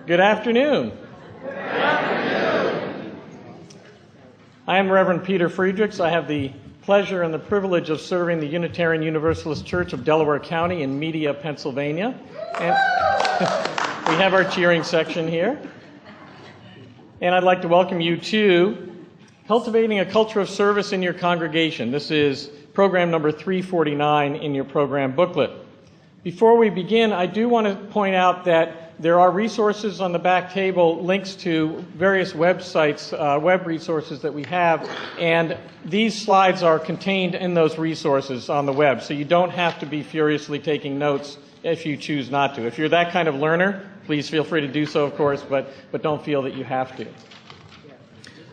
Good afternoon. Good afternoon. I am Reverend Peter Friedrichs. I have the pleasure and the privilege of serving the Unitarian Universalist Church of Delaware County in Media, Pennsylvania. And we have our cheering section here. And I'd like to welcome you to Cultivating a Culture of Service in Your Congregation. This is program number 349 in your program booklet. Before we begin, I do want to point out that there are resources on the back table, links to various websites, web resources that we have, and these slides are contained in those resources on the web, so you don't have to be furiously taking notes if you choose not to. If you're that kind of learner, please feel free to do so, of course, but don't feel that you have to.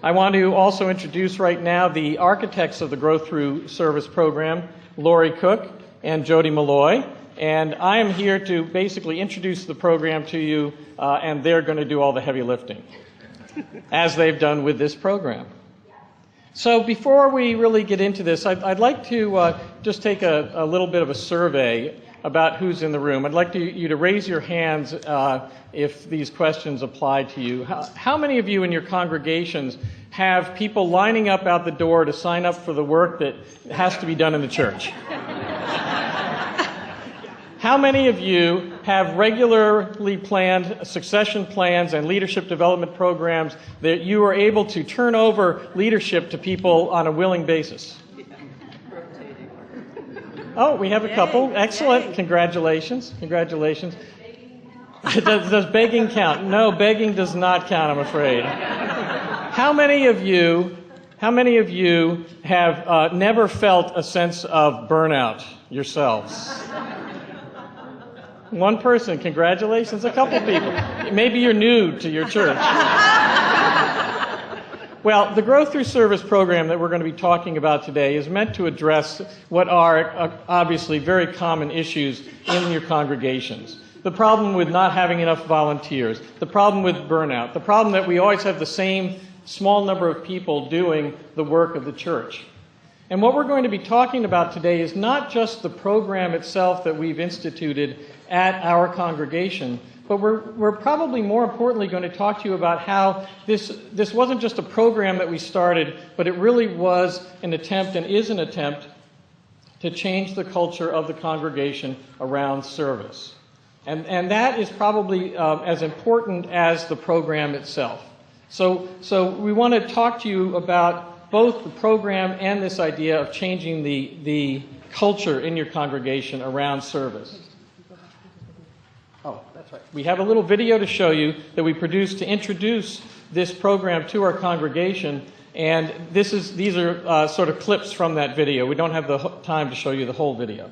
I want to also introduce right now the architects of the Growth Through Service program, Lori Cook and Jody Malloy. And I am here to basically introduce the program to you, and they're going to do all the heavy lifting, as they've done with this program. So before we really get into this, I'd like to just take a little bit of a survey about who's in the room. I'd like you to raise your hands if these questions apply to you. How many of you in your congregations have people lining up out the door to sign up for the work that has to be done in the church? How many of you have regularly planned succession plans and leadership development programs that you are able to turn over leadership to people on a willing basis? Oh, we have a couple. Excellent. Congratulations. Congratulations. Does begging count? No, begging does not count, I'm afraid. How many of you have never felt a sense of burnout yourselves? One person, congratulations. A couple people. Maybe you're new to your church. Well, the Growth Through Service program that we're going to be talking about today is meant to address what are obviously very common issues in your congregations. The problem with not having enough volunteers, the problem with burnout, the problem that we always have the same small number of people doing the work of the church. And what we're going to be talking about today is not just the program itself that we've instituted at our congregation, but we're probably more importantly going to talk to you about how this wasn't just a program that we started, but it really was an attempt and is an attempt to change the culture of the congregation around service. And that is probably as important as the program itself. So we want to talk to you about both the program and this idea of changing the culture in your congregation around service. Oh, that's right. We have a little video to show you that we produced to introduce this program to our congregation, and these are sort of clips from that video. We don't have the time to show you the whole video.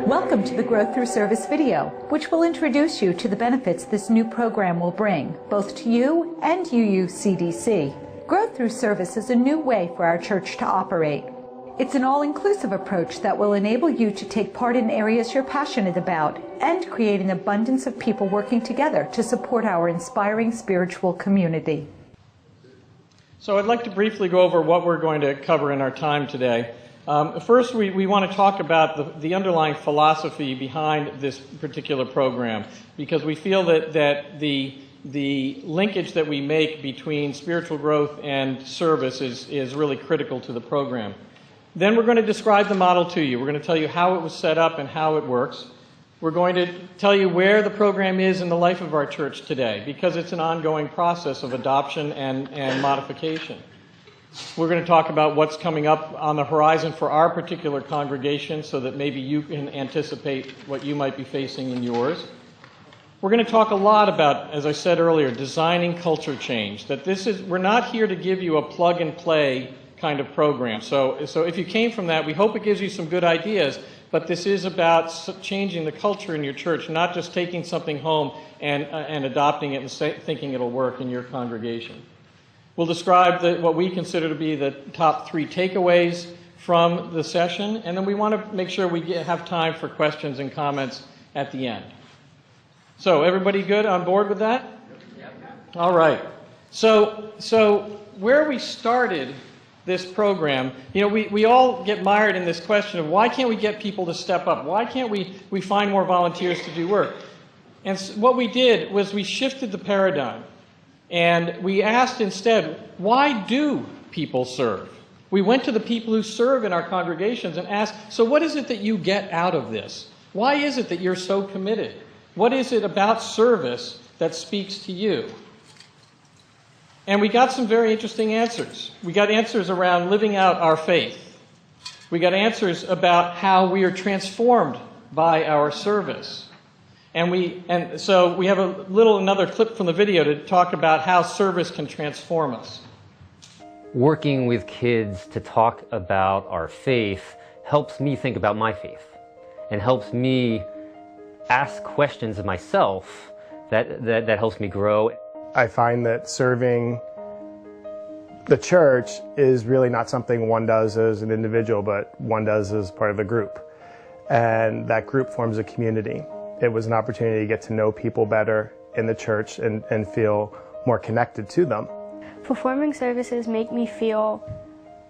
Welcome to the Growth Through Service video, which will introduce you to the benefits this new program will bring, both to you and UUCDC. Growth Through Service is a new way for our church to operate. It's an all-inclusive approach that will enable you to take part in areas you're passionate about and create an abundance of people working together to support our inspiring spiritual community. So I'd like to briefly go over what we're going to cover in our time today. First, we want to talk about the underlying philosophy behind this particular program, because we feel that the linkage that we make between spiritual growth and service is really critical to the program. Then we're going to describe the model to you. We're going to tell you how it was set up and how it works. We're going to tell you where the program is in the life of our church today, because it's an ongoing process of adoption and modification. We're going to talk about what's coming up on the horizon for our particular congregation so that maybe you can anticipate what you might be facing in yours. We're going to talk a lot about, as I said earlier, designing culture change. That we're not here to give you a plug and play kind of program. So if you came from that, we hope it gives you some good ideas, but this is about changing the culture in your church, not just taking something home and adopting it and thinking it'll work in your congregation. We'll describe what we consider to be the top 3 takeaways from the session, and then we want to make sure we have time for questions and comments at the end. So everybody good on board with that? Yep. All right. So where we started this program, you know, we all get mired in this question of why can't we get people to step up? Why can't we find more volunteers to do work? And what we did was we shifted the paradigm. And we asked instead, why do people serve? We went to the people who serve in our congregations and asked, so what is it that you get out of this? Why is it that you're so committed? What is it about service that speaks to you? And we got some very interesting answers. We got answers around living out our faith. We got answers about how we are transformed by our service. And so we have another clip from the video to talk about how service can transform us. Working with kids to talk about our faith helps me think about my faith and helps me ask questions of myself that helps me grow. I find that serving the church is really not something one does as an individual, but one does as part of a group. And that group forms a community. It was an opportunity to get to know people better in the church and feel more connected to them. Performing services make me feel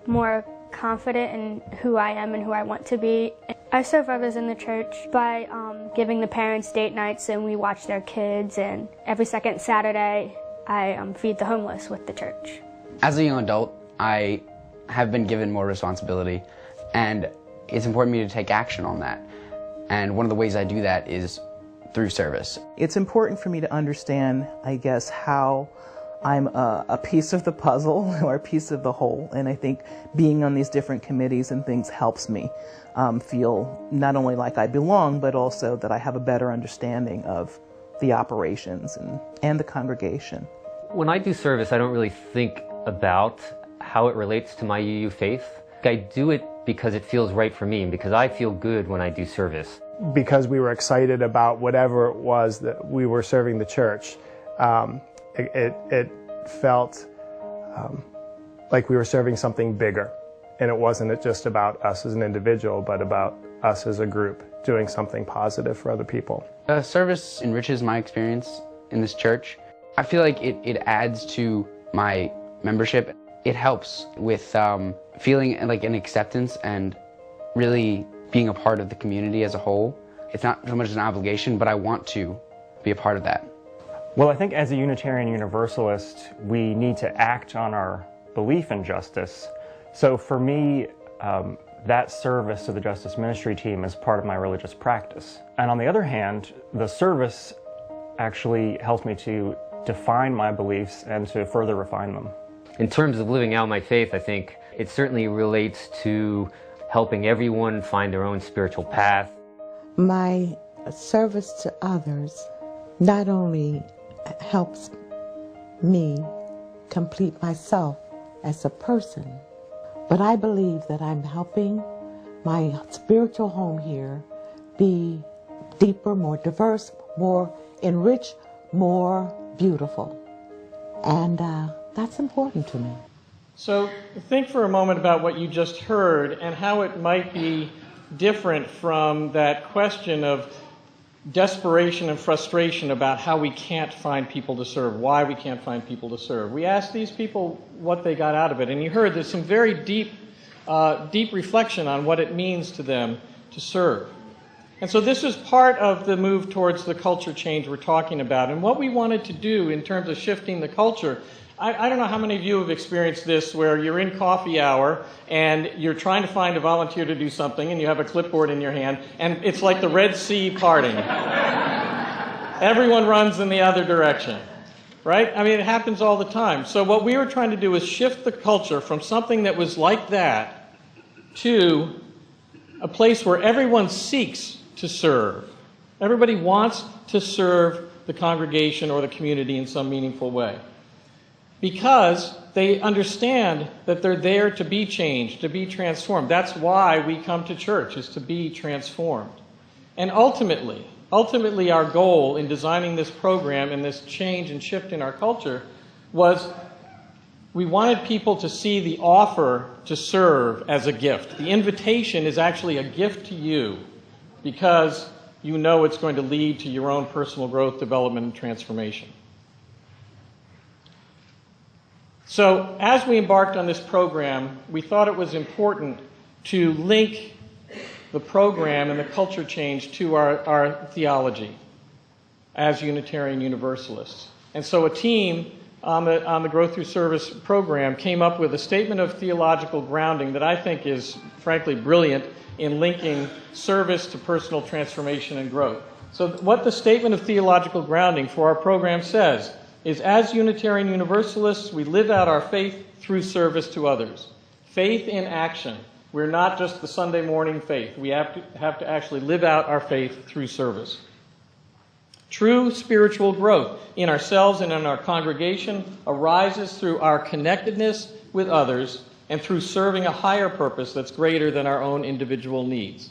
more confident in who I am and who I want to be. I serve others in the church by giving the parents date nights, and we watch their kids, and every second Saturday I feed the homeless with the church. As a young adult, I have been given more responsibility, and it's important to me to take action on that. And one of the ways I do that is through service. It's important for me to understand, I guess, how I'm a piece of the puzzle or a piece of the whole. And I think being on these different committees and things helps me feel not only like I belong, but also that I have a better understanding of the operations and the congregation. When I do service, I don't really think about how it relates to my UU faith. I do it because it feels right for me and because I feel good when I do service. Because we were excited about whatever it was that we were serving the church, it felt like we were serving something bigger. And it wasn't just about us as an individual, but about us as a group doing something positive for other people. Service enriches my experience in this church. I feel like it adds to my membership. It helps with feeling like an acceptance and really being a part of the community as a whole. It's not so much an obligation, but I want to be a part of that. Well, I think as a Unitarian Universalist, we need to act on our belief in justice. So for me, that service to the Justice Ministry team is part of my religious practice. And on the other hand, the service actually helps me to define my beliefs and to further refine them. In terms of living out my faith, I think it certainly relates to helping everyone find their own spiritual path. My service to others not only helps me complete myself as a person, but I believe that I'm helping my spiritual home here be deeper, more diverse, more enriched, more beautiful. And that's important to me. So think for a moment about what you just heard and how it might be different from that question of desperation and frustration about how we can't find people to serve, why we can't find people to serve. We asked these people what they got out of it, and you heard there's some very deep reflection on what it means to them to serve. And so this is part of the move towards the culture change we're talking about. And what we wanted to do in terms of shifting the culture, I don't know how many of you have experienced this where you're in coffee hour and you're trying to find a volunteer to do something and you have a clipboard in your hand and it's like the Red Sea parting. Everyone runs in the other direction, right? I mean, it happens all the time. So what we were trying to do is shift the culture from something that was like that to a place where everyone seeks to serve. Everybody wants to serve the congregation or the community in some meaningful way, because they understand that they're there to be changed, to be transformed. That's why we come to church, is to be transformed. And ultimately our goal in designing this program and this change and shift in our culture was we wanted people to see the offer to serve as a gift. The invitation is actually a gift to you because you know it's going to lead to your own personal growth, development, and transformation. So as we embarked on this program, we thought it was important to link the program and the culture change to our theology as Unitarian Universalists. And so a team on the Growth Through Service program came up with a statement of theological grounding that I think is frankly brilliant in linking service to personal transformation and growth. So what the statement of theological grounding for our program says is, as Unitarian Universalists, we live out our faith through service to others. Faith in action. We're not just the Sunday morning faith. We have to actually live out our faith through service. True spiritual growth in ourselves and in our congregation arises through our connectedness with others and through serving a higher purpose that's greater than our own individual needs.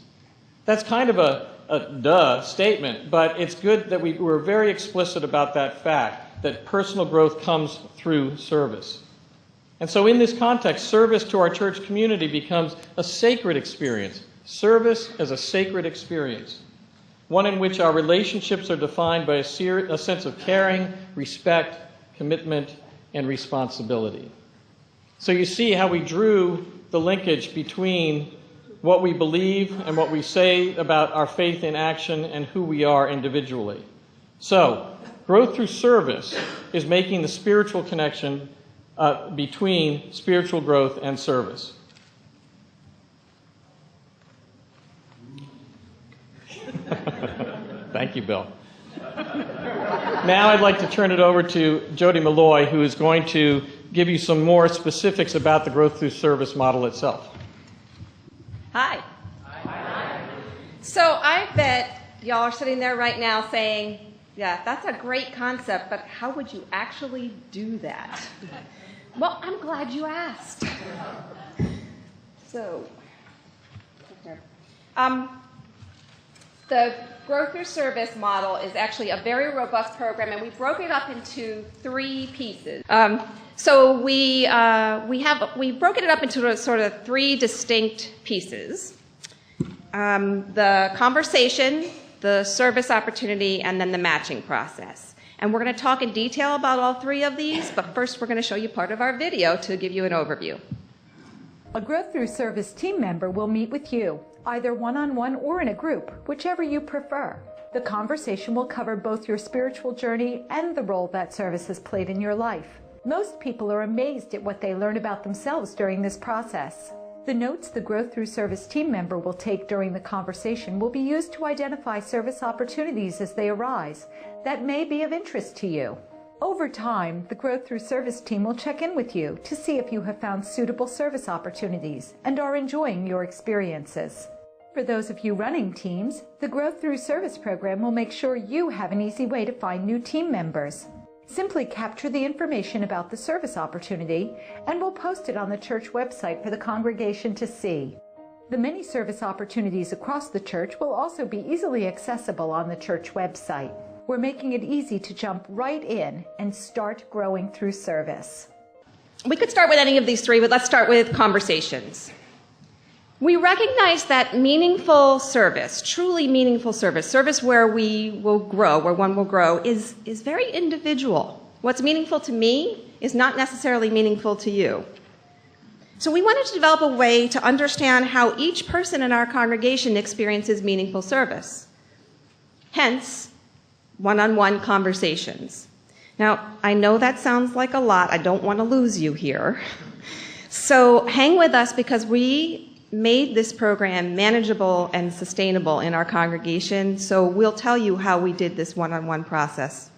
That's kind of a duh statement, but it's good that we're very explicit about that fact, that personal growth comes through service. And so in this context, service to our church community becomes a sacred experience. Service as a sacred experience. One in which our relationships are defined by a sense of caring, respect, commitment, and responsibility. So you see how we drew the linkage between what we believe and what we say about our faith in action and who we are individually. So, growth through service is making the spiritual connection between spiritual growth and service. Thank you, Bill. Now I'd like to turn it over to Jody Malloy, who is going to give you some more specifics about the growth through service model itself. Hi. Hi. So I bet y'all are sitting there right now saying, yeah, that's a great concept, but how would you actually do that? Well, I'm glad you asked. So, the growth through service model is actually a very robust program, and we broke it up into 3 pieces. So we broke it up into sort of 3 distinct pieces. The conversation, the service opportunity, and then the matching process. And we're going to talk in detail about all 3 of these, but first we're going to show you part of our video to give you an overview. A Growth Through Service team member will meet with you, either one-on-one or in a group, whichever you prefer. The conversation will cover both your spiritual journey and the role that service has played in your life. Most people are amazed at what they learn about themselves during this process. The notes the Growth Through Service team member will take during the conversation will be used to identify service opportunities as they arise that may be of interest to you. Over time, the Growth Through Service team will check in with you to see if you have found suitable service opportunities and are enjoying your experiences. For those of you running teams, the Growth Through Service program will make sure you have an easy way to find new team members. Simply capture the information about the service opportunity and we'll post it on the church website for the congregation to see. The many service opportunities across the church will also be easily accessible on the church website. We're making it easy to jump right in and start growing through service. We could start with any of these 3, but let's start with conversations. We recognize that meaningful service, truly meaningful service where we will grow, where one will grow, is very individual. What's meaningful to me is not necessarily meaningful to you. So we wanted to develop a way to understand how each person in our congregation experiences meaningful service. Hence, one-on-one conversations. Now, I know that sounds like a lot. I don't want to lose you here. So hang with us because we made this program manageable and sustainable in our congregation, so we'll tell you how we did this one-on-one process.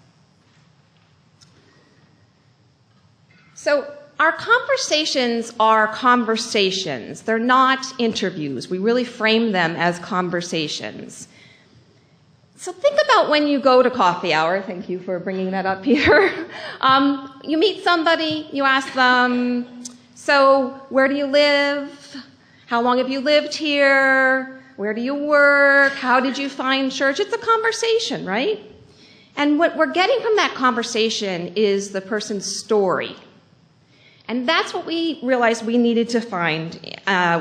So our conversations are conversations. They're not interviews. We really frame them as conversations. So think about when you go to coffee hour. Thank you for bringing that up, Peter. You meet somebody, you ask them, so where do you live? How long have you lived here? Where do you work? How did you find church? It's a conversation, right? And what we're getting from that conversation is the person's story. And that's what we realized we needed to find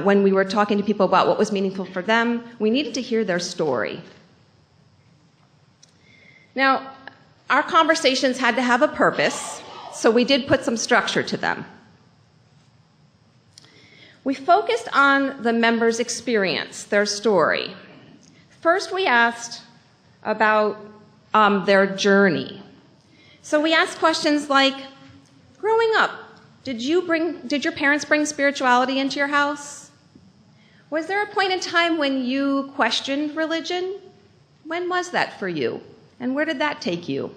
when we were talking to people about what was meaningful for them. We needed to hear their story. Now, our conversations had to have a purpose. So we did put some structure to them. We focused on the members' experience, their story. First, we asked about their journey. So we asked questions like, growing up, did your parents bring spirituality into your house? Was there a point in time when you questioned religion? When was that for you? And where did that take you?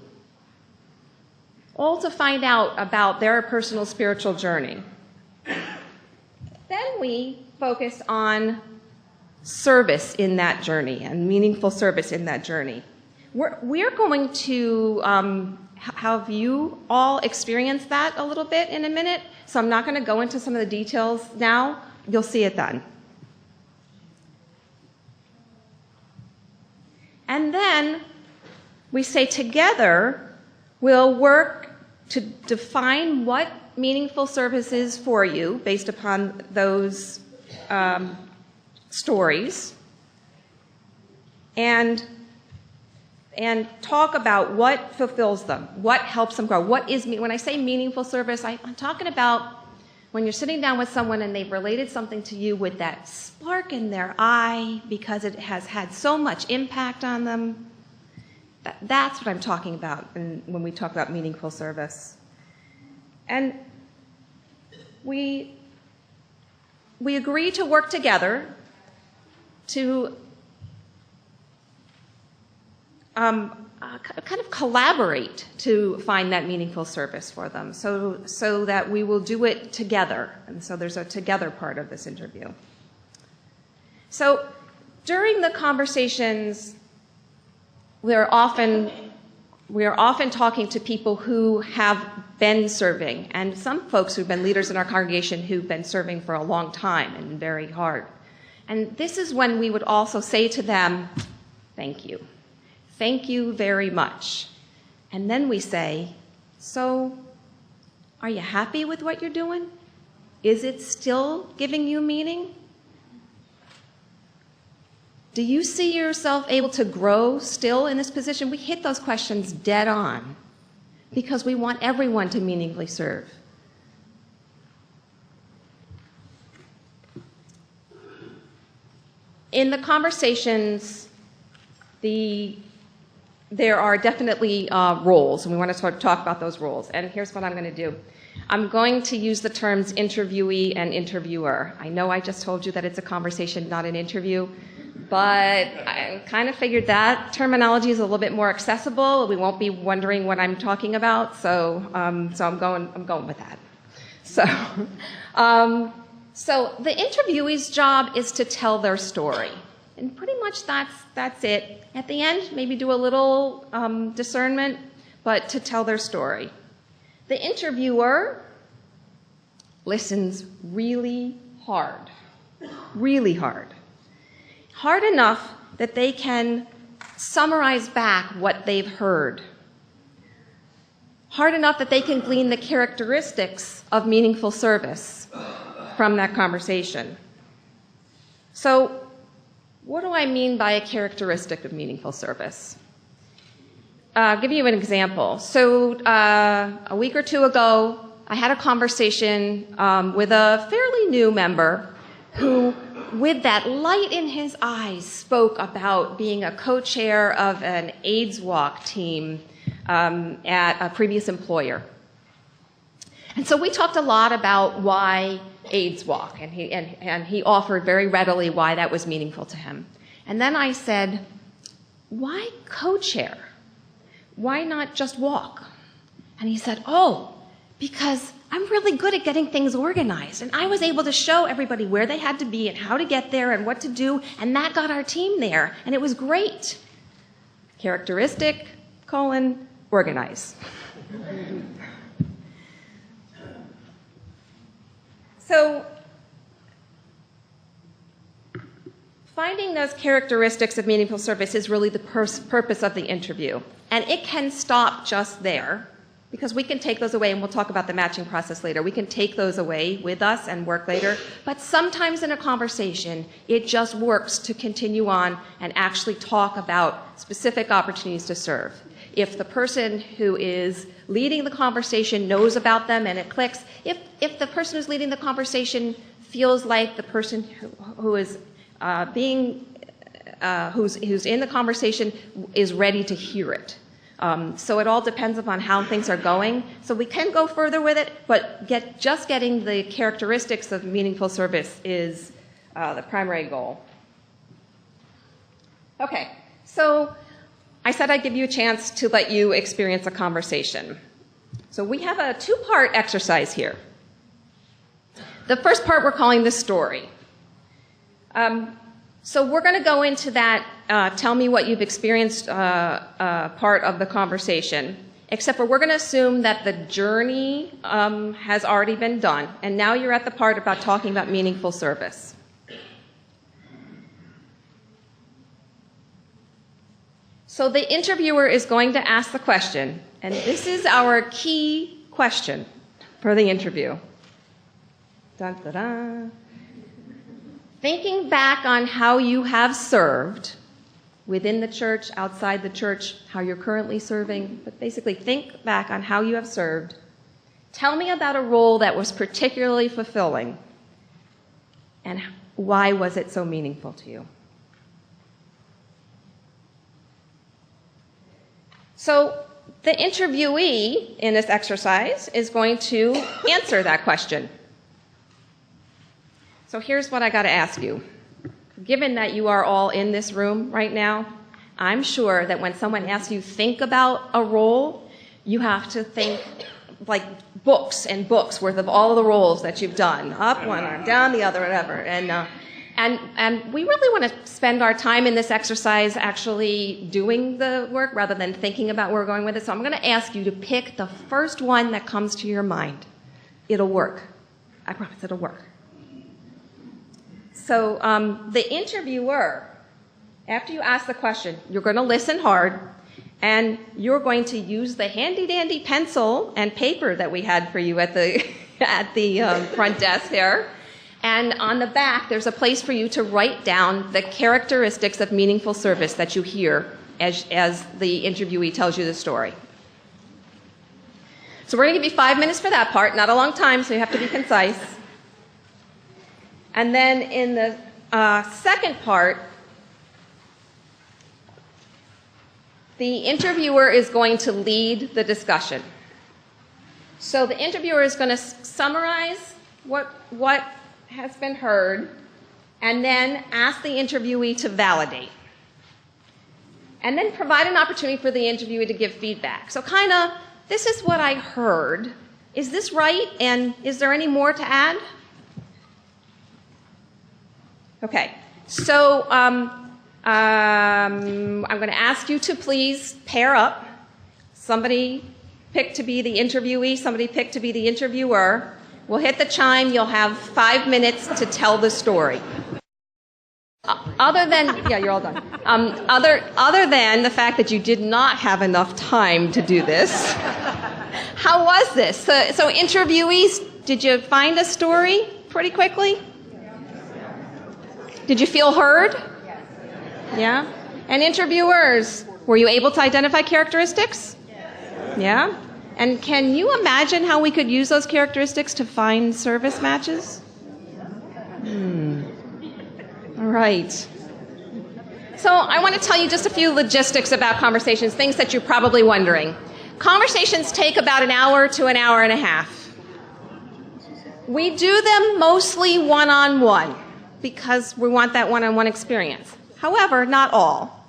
All to find out about their personal spiritual journey. Then we focused on service in that journey and meaningful service in that journey. We're going to have you all experience that a little bit in a minute, so I'm not going to go into some of the details now. You'll see it then. And then we say together, we'll work to define what meaningful service is for you based upon those stories, and talk about what fulfills them, what helps them grow. When I say meaningful service, I'm talking about when you're sitting down with someone and they've related something to you with that spark in their eye because it has had so much impact on them. That's what I'm talking about when we talk about meaningful service. And we agree to work together to kind of collaborate to find that meaningful service for them, so that we will do it together. And so there's a together part of this interview. So during the conversations, we are often talking to people who have been serving, and some folks who've been leaders in our congregation who've been serving for a long time and very hard. And this is when we would also say to them, thank you. Thank you very much. And then we say, so are you happy with what you're doing? Is it still giving you meaning? Do you see yourself able to grow still in this position? We hit those questions dead on because we want everyone to meaningfully serve. In the conversations, there are definitely roles, and we want to sort of talk about those roles. And here's what I'm going to do. I'm going to use the terms interviewee and interviewer. I know I just told you that it's a conversation, not an interview, but I kind of figured that terminology is a little bit more accessible. We won't be wondering what I'm talking about, so I'm going with that. So the interviewee's job is to tell their story. And pretty much that's it. At the end, maybe do a little discernment, but to tell their story. The interviewer listens really hard. Hard enough that they can summarize back what they've heard. Hard enough that they can glean the characteristics of meaningful service from that conversation. So, what do I mean by a characteristic of meaningful service? I'll give you an example. So a week or two ago, I had a conversation with a fairly new member who, with that light in his eyes, spoke about being a co-chair of an AIDS walk team at a previous employer. And so we talked a lot about why AIDS walk, and he offered very readily why that was meaningful to him. And then I said, why co-chair? Why not just walk? And he said, oh, because I'm really good at getting things organized, and I was able to show everybody where they had to be and how to get there and what to do, and that got our team there, and it was great. Characteristic, organize. So, finding those characteristics of meaningful service is really the purpose of the interview. And it can stop just there, because we can take those away, and we'll talk about the matching process later. We can take those away with us and work later. But sometimes in a conversation, it just works to continue on and actually talk about specific opportunities to serve. if the person who is leading the conversation knows about them and it clicks, if the person who's leading the conversation feels like the person who is who's in the conversation is ready to hear it. So it all depends upon how things are going. So we can go further with it, but just getting the characteristics of meaningful service is the primary goal. Okay, so I said I'd give you a chance to let you experience a conversation. So we have a two-part exercise here. The first part we're calling the story. So we're going to go into that tell me what you've experienced part of the conversation, except for we're going to assume that the journey has already been done, and now you're at the part about talking about meaningful service. So the interviewer is going to ask the question, and this is our key question for the interview. Dun, dun, dun. Thinking back on how you have served within the church, outside the church, how you're currently serving, but basically think back on how you have served. Tell me about a role that was particularly fulfilling, and why was it so meaningful to you? So the interviewee in this exercise is going to answer that question. So here's what I got to ask you. Given that you are all in this room right now, I'm sure that when someone asks you think about a role, you have to think like books and books worth of all of the roles that you've done. Up one arm, down the other, whatever. And we really want to spend our time in this exercise actually doing the work rather than thinking about where we're going with it. So I'm going to ask you to pick the first one that comes to your mind. It'll work. I promise it'll work. So the interviewer, after you ask the question, you're going to listen hard, and you're going to use the handy-dandy pencil and paper that we had for you at the front desk there. And on the back, there's a place for you to write down the characteristics of meaningful service that you hear as the interviewee tells you the story. So we're going to give you 5 minutes for that part, not a long time, so you have to be concise. And then in the second part, the interviewer is going to lead the discussion. So the interviewer is going to summarize what has been heard, and then ask the interviewee to validate. And then provide an opportunity for the interviewee to give feedback. So kind of, this is what I heard. Is this right? And is there any more to add? Okay. So I'm going to ask you to please pair up. Somebody pick to be the interviewee, somebody pick to be the interviewer. We'll hit the chime. You'll have 5 minutes to tell the story. Other than, yeah, you're all done. Other than the fact that you did not have enough time to do this, how was this? So interviewees, did you find a story pretty quickly? Did you feel heard? Yeah? And interviewers, were you able to identify characteristics? Yeah? And can you imagine how we could use those characteristics to find service matches? All right. So I want to tell you just a few logistics about conversations, things that you're probably wondering. Conversations take about an hour to an hour and a half. We do them mostly one-on-one because we want that one-on-one experience. However, not all.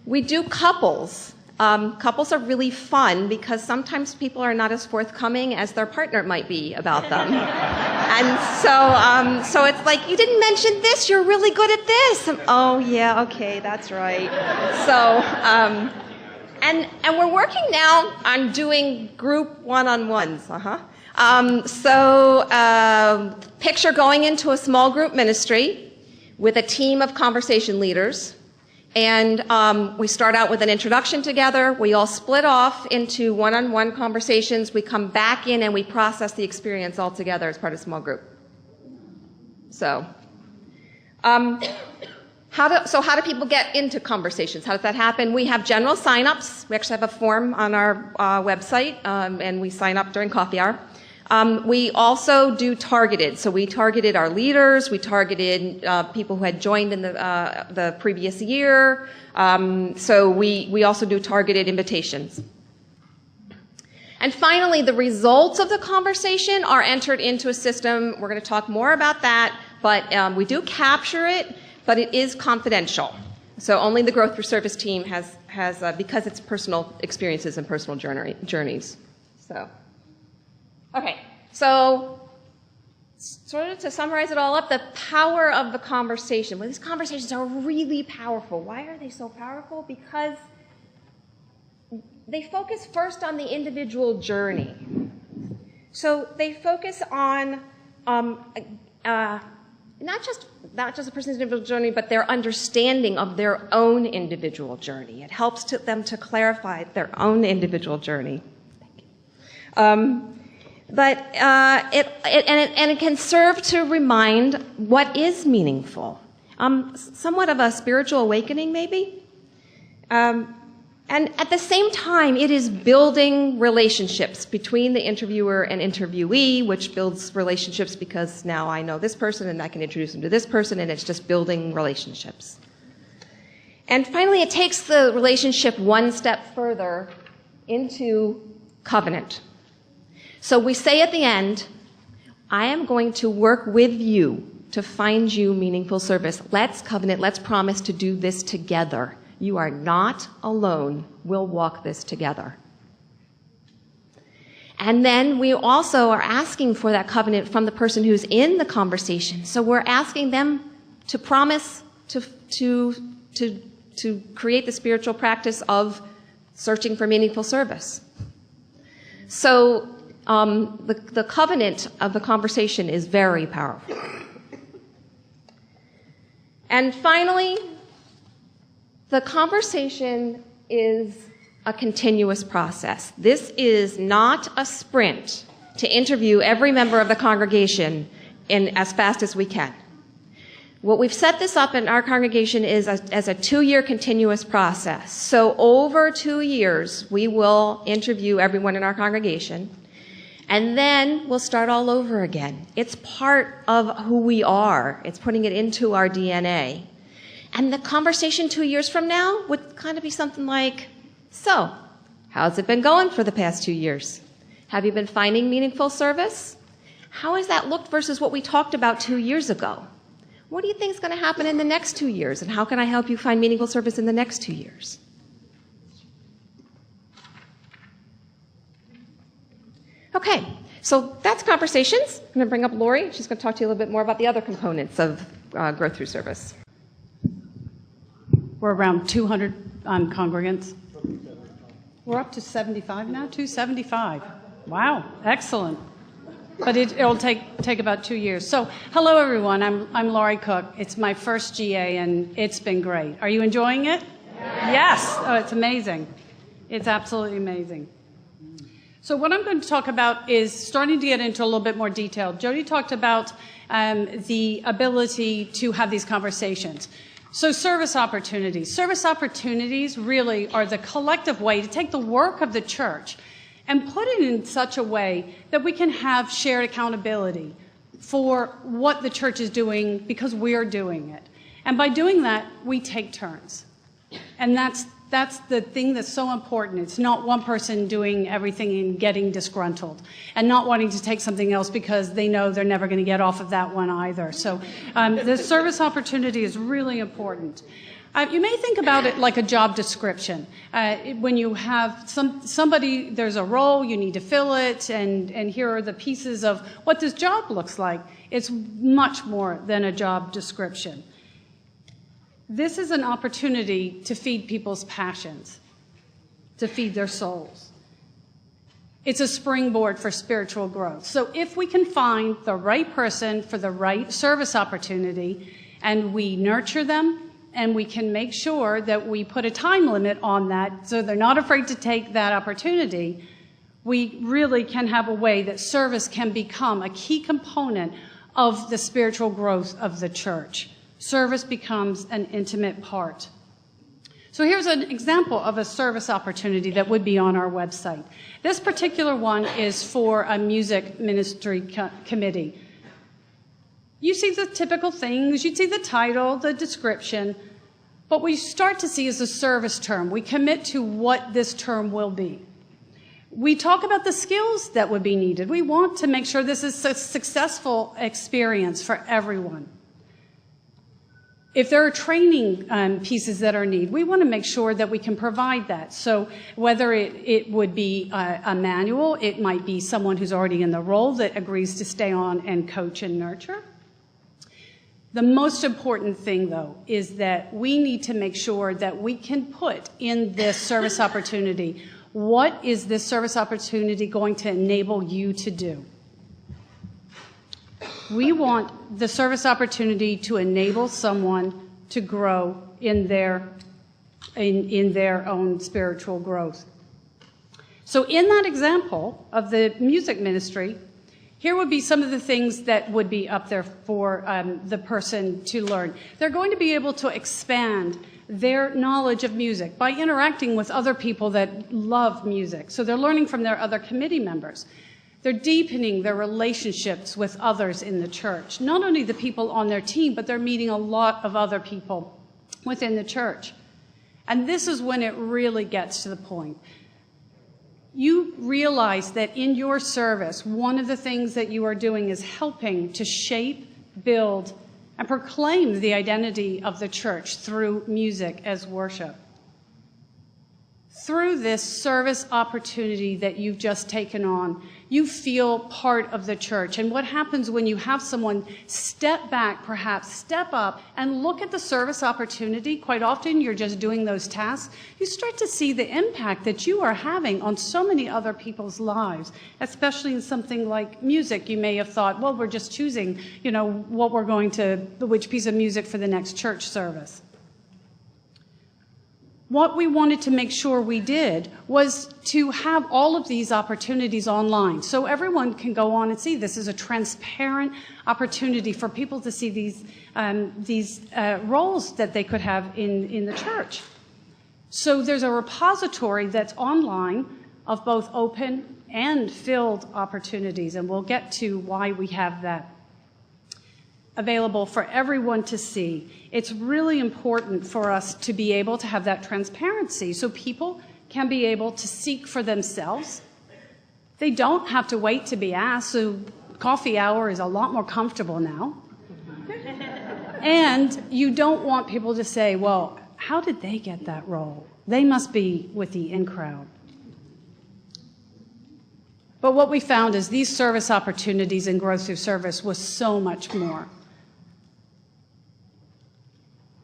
We do couples. Couples are really fun because sometimes people are not as forthcoming as their partner might be about them. And so it's like, you didn't mention this, you're really good at this. Oh, yeah, okay, that's right. So, and we're working now on doing group one-on-ones. Picture going into a small group ministry with a team of conversation leaders. And we start out with an introduction together. We all split off into one-on-one conversations. We come back in and we process the experience all together as part of a small group. So So how do people get into conversations? How does that happen? We have general sign-ups. We actually have a form on our website, and we sign up during coffee hour. We also do targeted. So we targeted our leaders. We targeted people who had joined in the previous year. So we also do targeted invitations. And finally, the results of the conversation are entered into a system. We're going to talk more about that, but we do capture it, but it is confidential. So only the Growth Through Service team has because it's personal experiences and personal journeys. So, okay. So sort of to summarize it all up, the power of the conversation. Well, these conversations are really powerful. Why are they so powerful? Because they focus first on the individual journey. So they focus on not just a person's individual journey, but their understanding of their own individual journey. It helps them to clarify their own individual journey. It can serve to remind what is meaningful. Somewhat of a spiritual awakening, maybe. And at the same time, it is building relationships between the interviewer and interviewee, which builds relationships because now I know this person and I can introduce them to this person, and it's just building relationships. And finally, it takes the relationship one step further into covenant. So we say at the end, I am going to work with you to find you meaningful service. Let's covenant, let's promise to do this together. You are not alone. We'll walk this together. And then we also are asking for that covenant from the person who's in the conversation. So we're asking them to promise to create the spiritual practice of searching for meaningful service. So the covenant of the conversation is very powerful. And finally, the conversation is a continuous process. This is not a sprint to interview every member of the congregation as fast as we can. What we've set this up in our congregation is as a 2-year continuous process. So over 2 years, we will interview everyone in our congregation, and then we'll start all over again. It's part of who we are. It's putting it into our DNA. And the conversation 2 years from now would kind of be something like, so, how's it been going for the past 2 years? Have you been finding meaningful service? How has that looked versus what we talked about 2 years ago? What do you think is going to happen in the next 2 years? And how can I help you find meaningful service in the next 2 years? Okay, so that's conversations. I'm going to bring up Lori. She's going to talk to you a little bit more about the other components of growth through service. We're around 200 congregants. We're up to 75 now, 275. Wow, excellent. But it'll take about 2 years. So, hello everyone, I'm Laurie Cook. It's my first GA and it's been great. Are you enjoying it? Yes. Oh, it's amazing. It's absolutely amazing. So what I'm going to talk about is starting to get into a little bit more detail. Jody talked about the ability to have these conversations. So service opportunities. Service opportunities really are the collective way to take the work of the church and put it in such a way that we can have shared accountability for what the church is doing because we're doing it. And by doing that, we take turns. And that's the thing that's so important. It's not one person doing everything and getting disgruntled and not wanting to take something else because they know they're never going to get off of that one either. So the service opportunity is really important. You may think about it like a job description. When you have somebody, there's a role, you need to fill it, and here are the pieces of what this job looks like. It's much more than a job description. This is an opportunity to feed people's passions, to feed their souls. It's a springboard for spiritual growth. So if we can find the right person for the right service opportunity, and we nurture them, and we can make sure that we put a time limit on that so they're not afraid to take that opportunity, we really can have a way that service can become a key component of the spiritual growth of the church. Service becomes an intimate part. So here's an example of a service opportunity that would be on our website. This particular one is for a music ministry committee. You see the typical things, you'd see the title, the description, but what you start to see is a service term. We commit to what this term will be. We talk about the skills that would be needed. We want to make sure this is a successful experience for everyone. If there are training pieces that are needed, we want to make sure that we can provide that. So whether it would be a manual, it might be someone who's already in the role that agrees to stay on and coach and nurture. The most important thing, though, is that we need to make sure that we can put in this service opportunity, what is this service opportunity going to enable you to do? We want the service opportunity to enable someone to grow in their own spiritual growth. So in that example of the music ministry, here would be some of the things that would be up there for the person to learn. They're going to be able to expand their knowledge of music by interacting with other people that love music. So they're learning from their other committee members. They're deepening their relationships with others in the church. Not only the people on their team, but they're meeting a lot of other people within the church. And this is when it really gets to the point. You realize that in your service, one of the things that you are doing is helping to shape, build, and proclaim the identity of the church through music as worship. Through this service opportunity that you've just taken on, you feel part of the church. And what happens when you have someone step back, perhaps step up, and look at the service opportunity? Quite often you're just doing those tasks. You start to see the impact that you are having on so many other people's lives, especially in something like music. You may have thought, well, we're just choosing, which piece of music for the next church service. What we wanted to make sure we did was to have all of these opportunities online so everyone can go on and see. This is a transparent opportunity for people to see these roles that they could have in the church. So there's a repository that's online of both open and filled opportunities, and we'll get to why we have that available for everyone to see. It's really important for us to be able to have that transparency so people can be able to seek for themselves. They don't have to wait to be asked, so coffee hour is a lot more comfortable now. And you don't want people to say, well, how did they get that role? They must be with the in crowd. But what we found is these service opportunities and growth through service was so much more.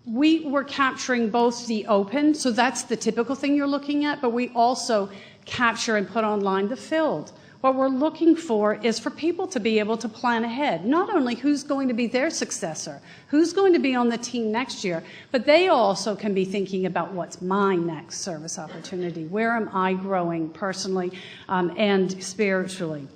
We were capturing both the open, so that's the typical thing you're looking at, but we also capture and put online the filled. What we're looking for is for people to be able to plan ahead, not only who's going to be their successor, who's going to be on the team next year, but they also can be thinking about what's my next service opportunity. Where am I growing personally and spiritually?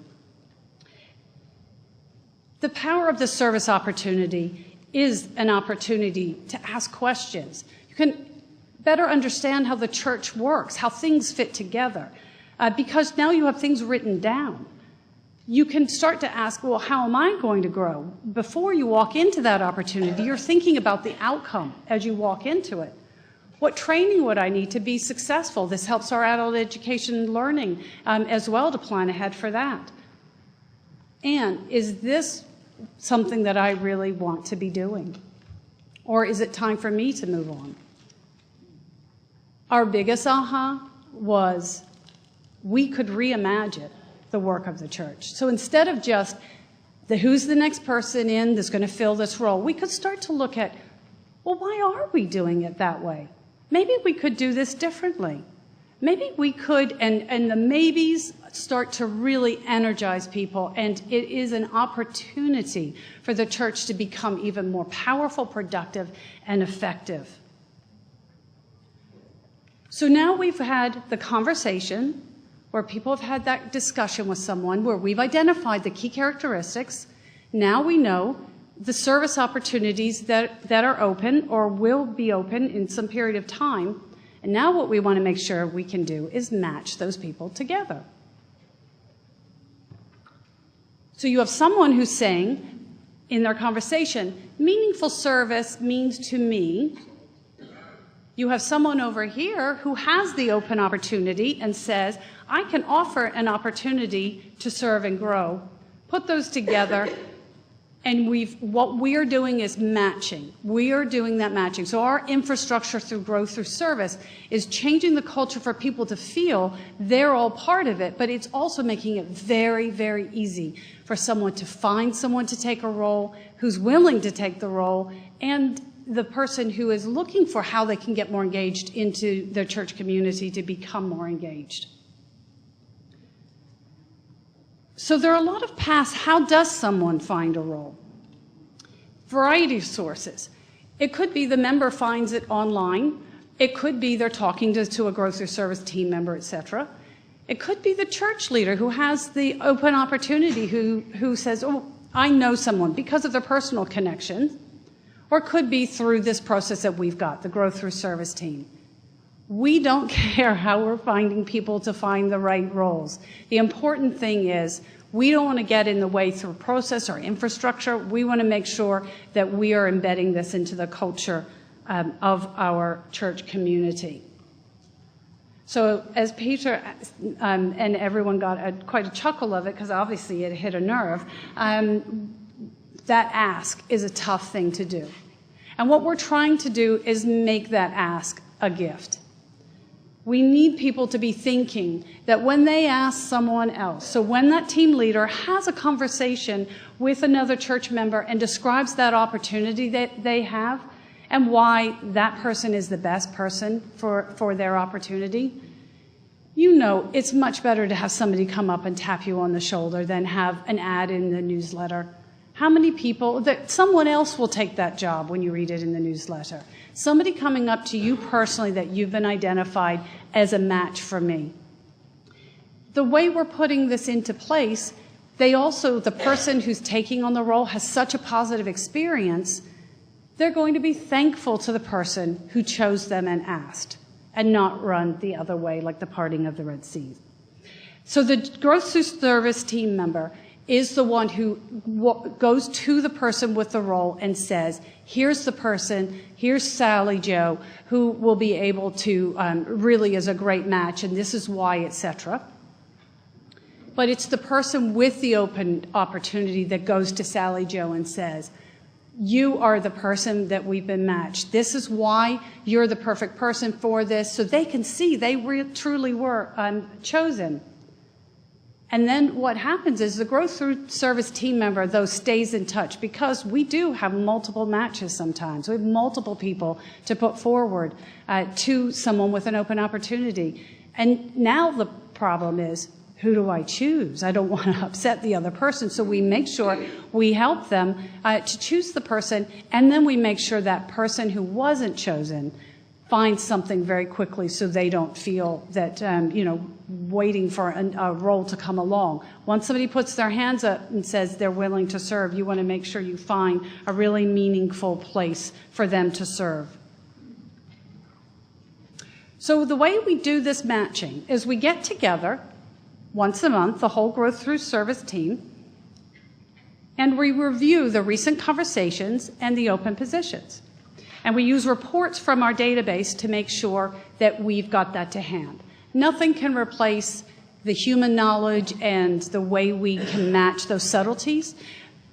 The power of the service opportunity is an opportunity to ask questions. You can better understand how the church works, how things fit together, because now you have things written down. You can start to ask, well, how am I going to grow? Before you walk into that opportunity, you're thinking about the outcome as you walk into it. What training would I need to be successful? This helps our adult education learning as well to plan ahead for that. And is this something that I really want to be doing? Or is it time for me to move on? Our biggest aha was we could reimagine the work of the church. So instead of just who's the next person in that's going to fill this role, we could start to look at, well, why are we doing it that way? Maybe we could do this differently. Maybe we could, and the maybes start to really energize people, and it is an opportunity for the church to become even more powerful, productive, and effective. So now we've had the conversation where people have had that discussion with someone, where we've identified the key characteristics. Now we know the service opportunities that are open or will be open in some period of time. And now what we want to make sure we can do is match those people together. So you have someone who's saying in their conversation, meaningful service means to me. You have someone over here who has the open opportunity and says, I can offer an opportunity to serve and grow. Put those together, and what we are doing is matching. We are doing that matching. So our infrastructure through growth through service is changing the culture for people to feel they're all part of it, but it's also making it very, very easy for someone to find someone to take a role, who's willing to take the role, and the person who is looking for how they can get more engaged into their church community to become more engaged. So there are a lot of paths. How does someone find a role? Variety of sources. It could be the member finds it online. It could be they're talking to a growth or service team member, etc. It could be the church leader who has the open opportunity, who says, oh, I know someone because of their personal connection. Or it could be through this process that we've got, the growth through service team. We don't care how we're finding people to find the right roles. The important thing is we don't want to get in the way through process or infrastructure. We want to make sure that we are embedding this into the culture of our church community. So as Peter and everyone got quite a chuckle of it, because obviously it hit a nerve, that ask is a tough thing to do. And what we're trying to do is make that ask a gift. We need people to be thinking that when they ask someone else, so when that team leader has a conversation with another church member and describes that opportunity that they have and why that person is the best person for their opportunity, you know it's much better to have somebody come up and tap you on the shoulder than have an ad in the newsletter. How many people, that someone else will take that job when you read it in the newsletter? Somebody coming up to you personally that you've been identified as a match for me. The way we're putting this into place, the person who's taking on the role has such a positive experience, they're going to be thankful to the person who chose them and asked, and not run the other way like the parting of the Red Sea. So the growth through service team member is the one who goes to the person with the role and says, here's the person, here's Sally Joe, who will be able to really is a great match, and this is why, etc. But it's the person with the open opportunity that goes to Sally Joe and says, you are the person that we've been matched. This is why you're the perfect person for this, so they can see they truly were chosen. And then what happens is the growth through service team member, though, stays in touch because we do have multiple matches sometimes. We have multiple people to put forward to someone with an open opportunity. And now the problem is, who do I choose? I don't want to upset the other person, so we make sure we help them to choose the person, and then we make sure that person who wasn't chosen finds something very quickly so they don't feel that, waiting for a role to come along. Once somebody puts their hands up and says they're willing to serve, you want to make sure you find a really meaningful place for them to serve. So the way we do this matching is we get together once a month, the whole growth through service team, and we review the recent conversations and the open positions. And we use reports from our database to make sure that we've got that to hand. Nothing can replace the human knowledge and the way we can match those subtleties,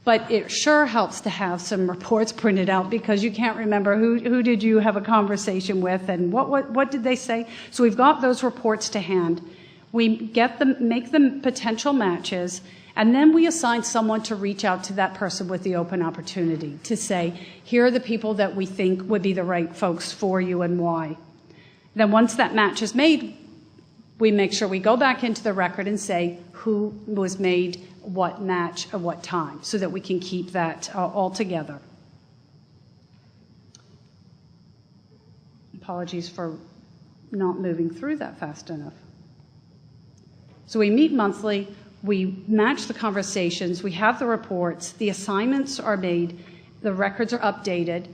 but it sure helps to have some reports printed out because you can't remember who did you have a conversation with and what did they say. So we've got those reports to hand. We make them potential matches, and then we assign someone to reach out to that person with the open opportunity to say, here are the people that we think would be the right folks for you and why. Then once that match is made, we make sure we go back into the record and say who was made, what match, at what time, so that we can keep that all together. Apologies for not moving through that fast enough. So we meet monthly, we match the conversations, we have the reports, the assignments are made, the records are updated,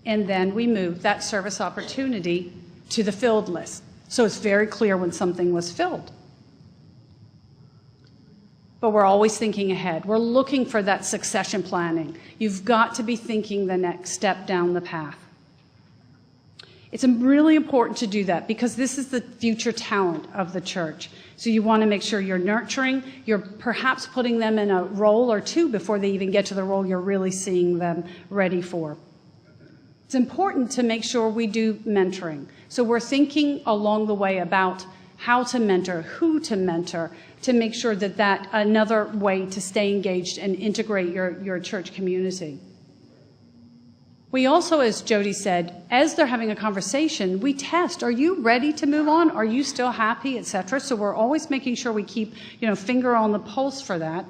and then we move that service opportunity to the filled list. So it's very clear when something was filled. But we're always thinking ahead. We're looking for that succession planning. You've got to be thinking the next step down the path. It's really important to do that because this is the future talent of the church. So you want to make sure you're nurturing, you're perhaps putting them in a role or two before they even get to the role you're really seeing them ready for. It's important to make sure we do mentoring. So we're thinking along the way about how to mentor, who to mentor, to make sure that that's another way to stay engaged and integrate your church community. We also, as Jody said, as they're having a conversation, we test, are you ready to move on? Are you still happy, etc.? So we're always making sure we keep, finger on the pulse for that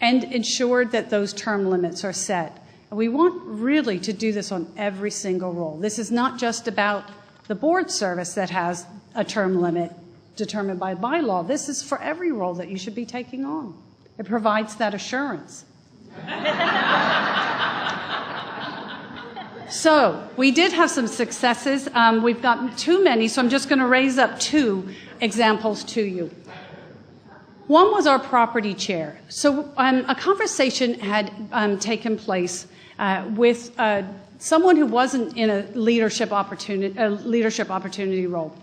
and ensure that those term limits are set. And we want really to do this on every single role. This is not just about the board service that has a term limit determined by bylaw. This is for every role that you should be taking on. It provides that assurance. So we did have some successes. We've got too many, so I'm just going to raise up 2 examples to you. One was our property chair. So a conversation had taken place with someone who wasn't in a leadership opportunity role.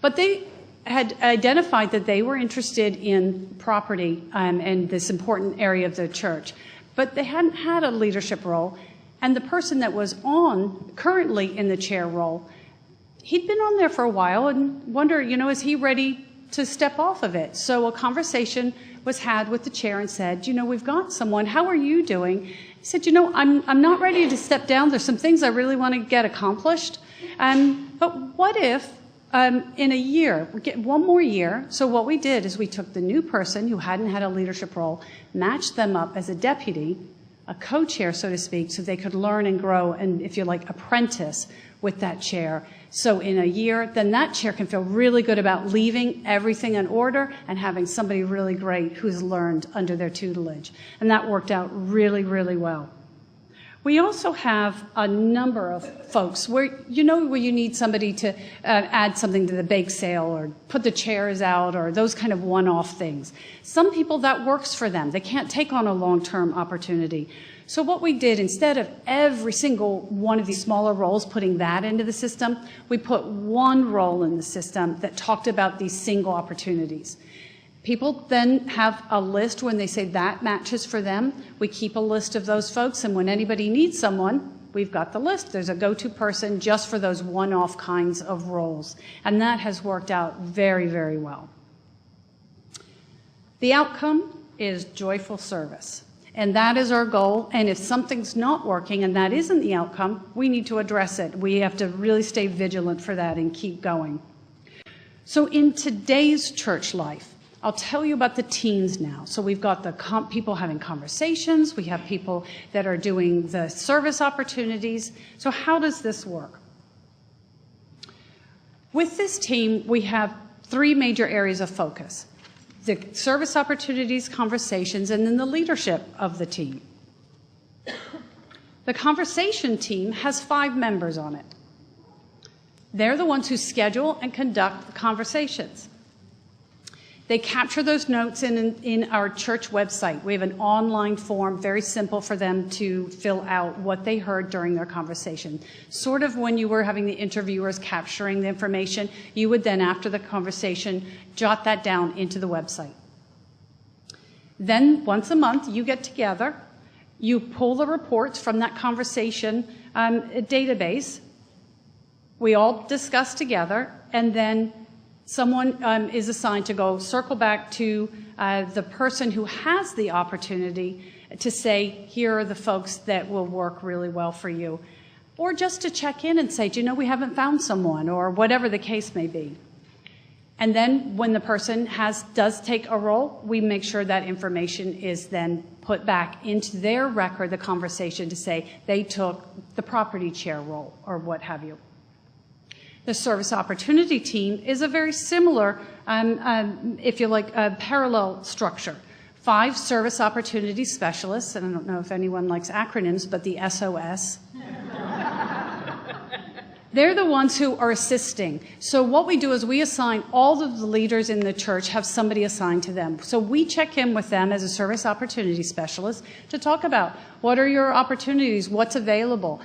But they had identified that they were interested in property and this important area of the church. But they hadn't had a leadership role. And the person that was currently in the chair role, he'd been on there for a while and wondered, is he ready to step off of it? So a conversation was had with the chair and said, we've got someone, how are you doing? He said, I'm not ready to step down. There's some things I really want to get accomplished. But what if in a year, we get 1 more year? So what we did is we took the new person who hadn't had a leadership role, matched them up as a deputy, a co-chair, so to speak, so they could learn and grow and, if you like, apprentice with that chair. So in a year, then that chair can feel really good about leaving everything in order and having somebody really great who's learned under their tutelage. And that worked out really, really well. We also have a number of folks where you need somebody to add something to the bake sale or put the chairs out or those kind of one-off things. Some people, that works for them. They can't take on a long-term opportunity. So what we did, instead of every single one of these smaller roles putting that into the system, we put one role in the system that talked about these single opportunities. People then have a list when they say that matches for them. We keep a list of those folks, and when anybody needs someone, we've got the list. There's a go-to person just for those one-off kinds of roles. And that has worked out very, very well. The outcome is joyful service. And that is our goal. And if something's not working and that isn't the outcome, we need to address it. We have to really stay vigilant for that and keep going. So in today's church life, I'll tell you about the teens now. So we've got the people having conversations. We have people that are doing the service opportunities. So how does this work? With this team, we have 3 major areas of focus: the service opportunities, conversations, and then the leadership of the team. The conversation team has 5 members on it. They're the ones who schedule and conduct the conversations. They capture those notes in our church website. We have an online form, very simple for them to fill out what they heard during their conversation. Sort of when you were having the interviewers capturing the information, you would then, after the conversation, jot that down into the website. Then, once a month, you get together, you pull the reports from that conversation database, we all discuss together, and then someone is assigned to go circle back to the person who has the opportunity to say, here are the folks that will work really well for you. Or just to check in and say, do you know we haven't found someone, or whatever the case may be. And then when the person does take a role, we make sure that information is then put back into their record, the conversation, to say they took the property chair role or what have you. The service opportunity team is a very similar, if you like, parallel structure. 5 service opportunity specialists, and I don't know if anyone likes acronyms, but the SOS. They're the ones who are assisting. So what we do is we assign all of the leaders in the church, have somebody assigned to them. So we check in with them as a service opportunity specialist to talk about what are your opportunities, what's available,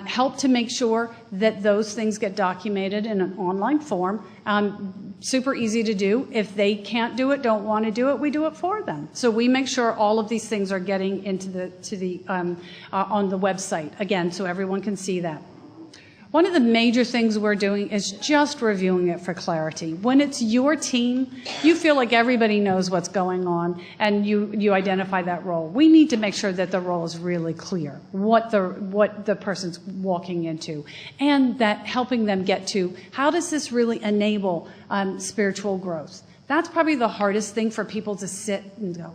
help to make sure that those things get documented in an online form. Super easy to do. If they can't do it, don't want to do it, we do it for them. So we make sure all of these things are getting into on the website, again, so everyone can see that. One of the major things we're doing is just reviewing it for clarity. When it's your team, you feel like everybody knows what's going on and you identify that role. We need to make sure that the role is really clear, what the person's walking into, and that helping them get to how does this really enable spiritual growth. That's probably the hardest thing for people to sit and go,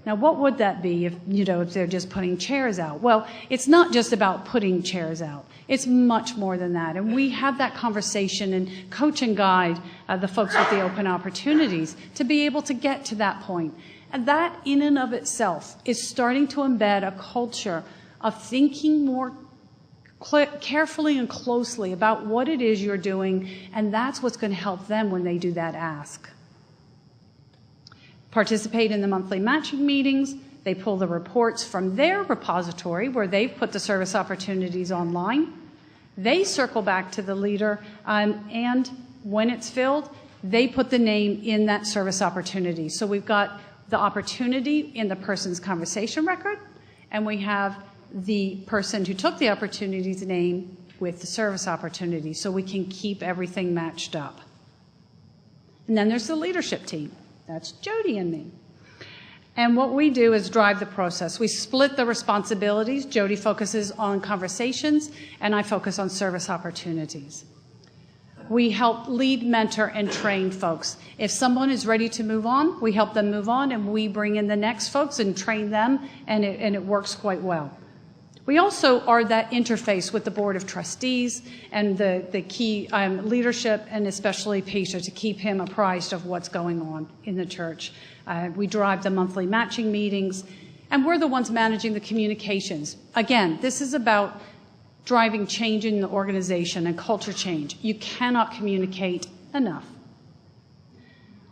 now, what would that be if they're just putting chairs out? Well, it's not just about putting chairs out. It's much more than that. And we have that conversation and coach and guide the folks with the open opportunities to be able to get to that point. And that in and of itself is starting to embed a culture of thinking more carefully and closely about what it is you're doing, and that's what's going to help them when they do that ask. Participate in the monthly matching meetings. They pull the reports from their repository where they've put the service opportunities online. They circle back to the leader, and when it's filled, they put the name in that service opportunity. So we've got the opportunity in the person's conversation record, and we have the person who took the opportunity's name with the service opportunity, so we can keep everything matched up. And then there's the leadership team. That's Jody and me. And what we do is drive the process. We split the responsibilities. Jody focuses on conversations, and I focus on service opportunities. We help lead, mentor, and train folks. If someone is ready to move on, we help them move on, and we bring in the next folks and train them, and it works quite well. We also are that interface with the Board of Trustees and the key leadership, and especially Peter, to keep him apprised of what's going on in the church. We drive the monthly matching meetings, and we're the ones managing the communications. Again, this is about driving change in the organization and culture change. You cannot communicate enough.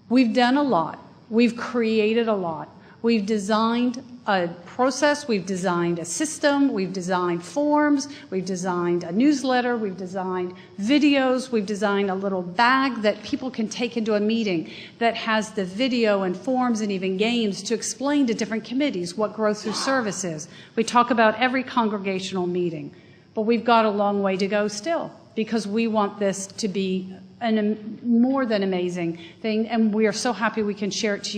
We've done a lot. We've created a lot. We've designed a process, we've designed a system, we've designed forms, we've designed a newsletter, we've designed videos, we've designed a little bag that people can take into a meeting that has the video and forms and even games to explain to different committees what growth through service is. We talk about every congregational meeting, but we've got a long way to go still because we want this to be a more than amazing thing, and we are so happy we can share it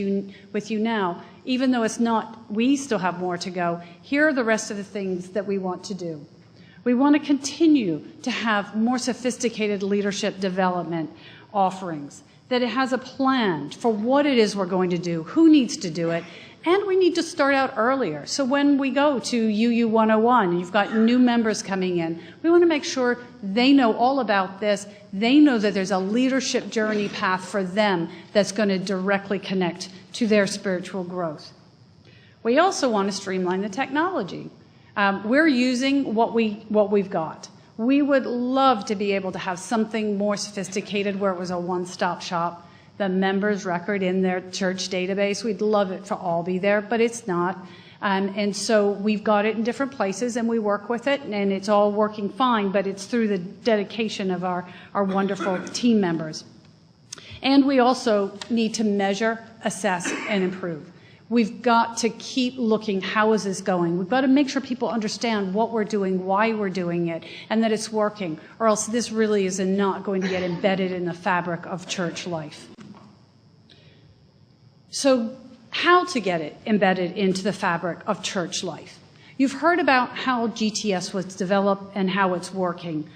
with you now. Even though it's not, we still have more to go. Here are the rest of the things that we want to do. We want to continue to have more sophisticated leadership development offerings, that it has a plan for what it is we're going to do, who needs to do it, and we need to start out earlier. So when we go to UU 101, you've got new members coming in, we want to make sure they know all about this. They know that there's a leadership journey path for them that's going to directly connect to their spiritual growth. We also want to streamline the technology. We're using what we've got. We would love to be able to have something more sophisticated where it was a one-stop shop. The members' record in their church database, we'd love it to all be there, but it's not. And so we've got it in different places and we work with it, and it's all working fine, but it's through the dedication of our wonderful team members. And we also need to measure, assess, and improve. We've got to keep looking, how is this going? We've got to make sure people understand what we're doing, why we're doing it, and that it's working, or else this really is not going to get embedded in the fabric of church life. So how to get it embedded into the fabric of church life? You've heard about how GTS was developed and how it's working,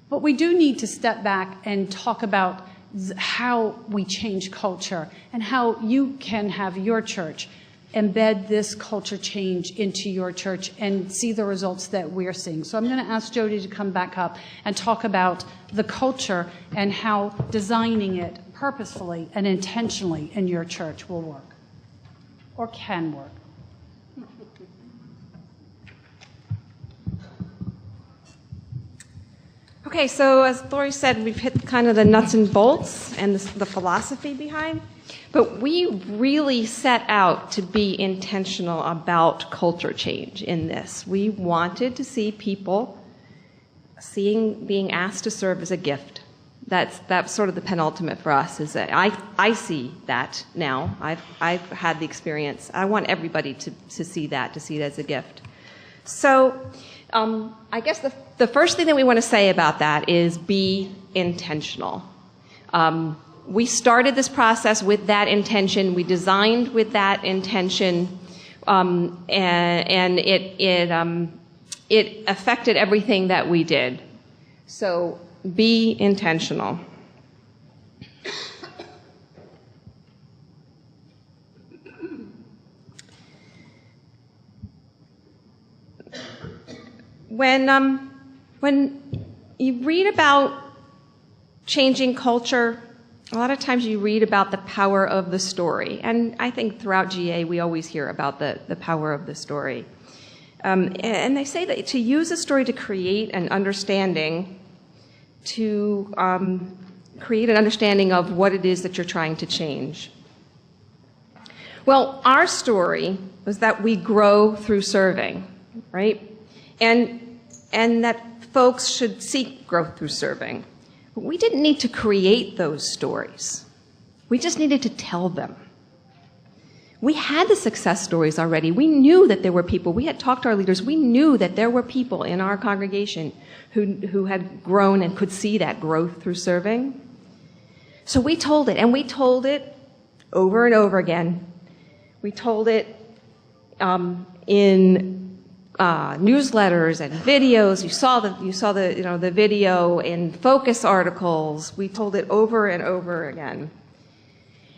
but we do need to step back and talk about how we change culture and how you can have your church embed this culture change into your church and see the results that we're seeing. So I'm going to ask Jody to come back up and talk about the culture and how designing it purposefully and intentionally in your church will work. or can work? Okay, so as Lori said, we've hit kind of the nuts and bolts and the philosophy behind, but we really set out to be intentional about culture change in this. We wanted to see people being asked to serve as a gift. That's sort of the penultimate for us. Is that I see that now. I've had the experience. I want everybody to see that, to see it as a gift. So I guess the first thing that we want to say about that is be intentional. We started this process with that intention. We designed with that intention, and it affected everything that we did. So be intentional. When you read about changing culture, a lot of times you read about the power of the story. And I think throughout GA we always hear about the power of the story. And they say that to use a story to create an understanding, to create an understanding of what it is that you're trying to change. Well, our story was that we grow through serving, right? And that folks should seek growth through serving. But we didn't need to create those stories. We just needed to tell them. We had the success stories already. We knew that there were people. We had talked to our leaders. We knew that there were people in our congregation who had grown and could see that growth through serving. So we told it, and we told it over and over again. We told it in newsletters and videos. You saw the video in focus articles. We told it over and over again.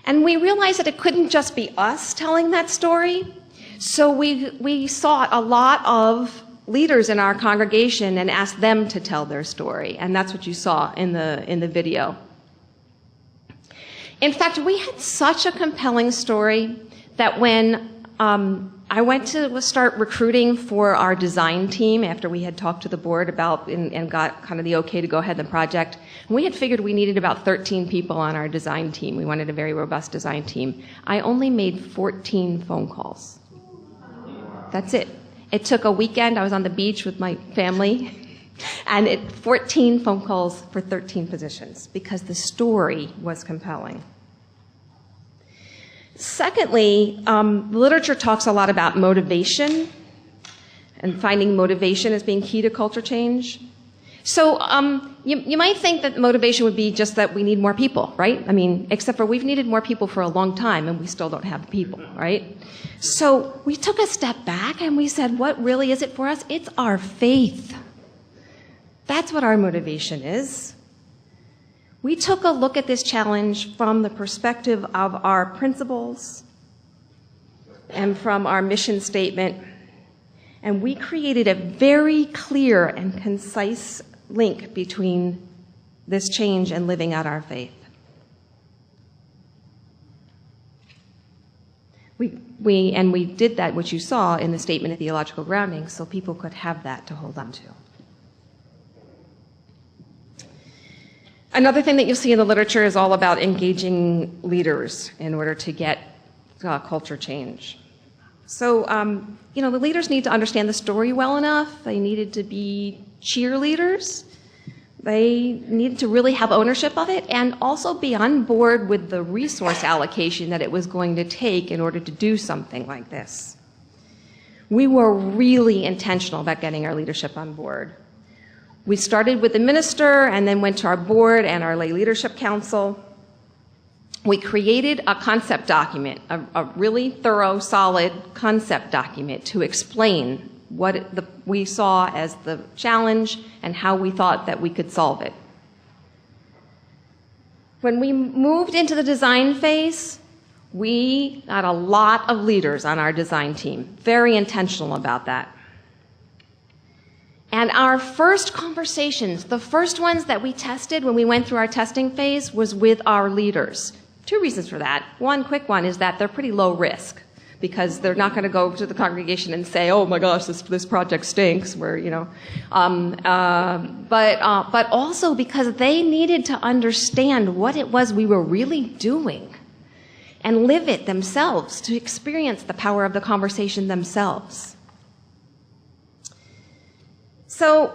And we realized that it couldn't just be us telling that story. So we sought a lot of leaders in our congregation and asked them to tell their story. And that's what you saw in the video. In fact, we had such a compelling story that when I went to start recruiting for our design team after we had talked to the board about and got kind of the okay to go ahead in the project. And we had figured we needed about 13 people on our design team. We wanted a very robust design team. I only made 14 phone calls. That's it. It took a weekend. I was on the beach with my family. And 14 phone calls for 13 positions because the story was compelling. Secondly, the literature talks a lot about motivation and finding motivation as being key to culture change. So you might think that motivation would be just that we need more people, right? I mean, except for we've needed more people for a long time and we still don't have the people, right? So we took a step back and we said, what really is it for us? It's our faith. That's what our motivation is. We took a look at this challenge from the perspective of our principles and from our mission statement, and we created a very clear and concise link between this change and living out our faith. We did that, which you saw in the statement of theological grounding, so people could have that to hold on to. Another thing that you'll see in the literature is all about engaging leaders in order to get culture change. So, the leaders need to understand the story well enough. They needed to be cheerleaders. They needed to really have ownership of it and also be on board with the resource allocation that it was going to take in order to do something like this. We were really intentional about getting our leadership on board. We started with the minister and then went to our board and our lay leadership council. We created a concept document, a really thorough, solid concept document to explain what we saw as the challenge and how we thought that we could solve it. When we moved into the design phase, we got a lot of leaders on our design team, very intentional about that. And our first conversations, the first ones that we tested when we went through our testing phase was with our leaders. Two reasons for that. One quick one is that they're pretty low risk. because they're not going to go to the congregation and say, "Oh my gosh, this project stinks." But also because they needed to understand what it was we were really doing and live it themselves, to experience the power of the conversation themselves. So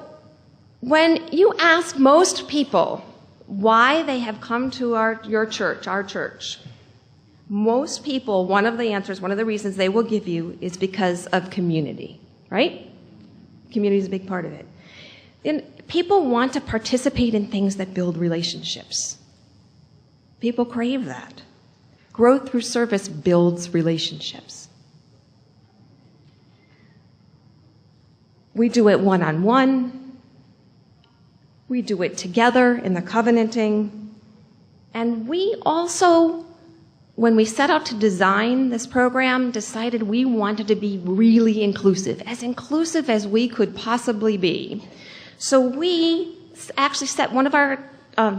when you ask most people why they have come to our church, most people, one of the reasons they will give you is because of community, right? Community is a big part of it. And people want to participate in things that build relationships. People crave that. Growth through service builds relationships. We do it one-on-one. We do it together in the covenanting. And we also, when we set out to design this program, decided we wanted to be really inclusive as we could possibly be. So we actually set one of our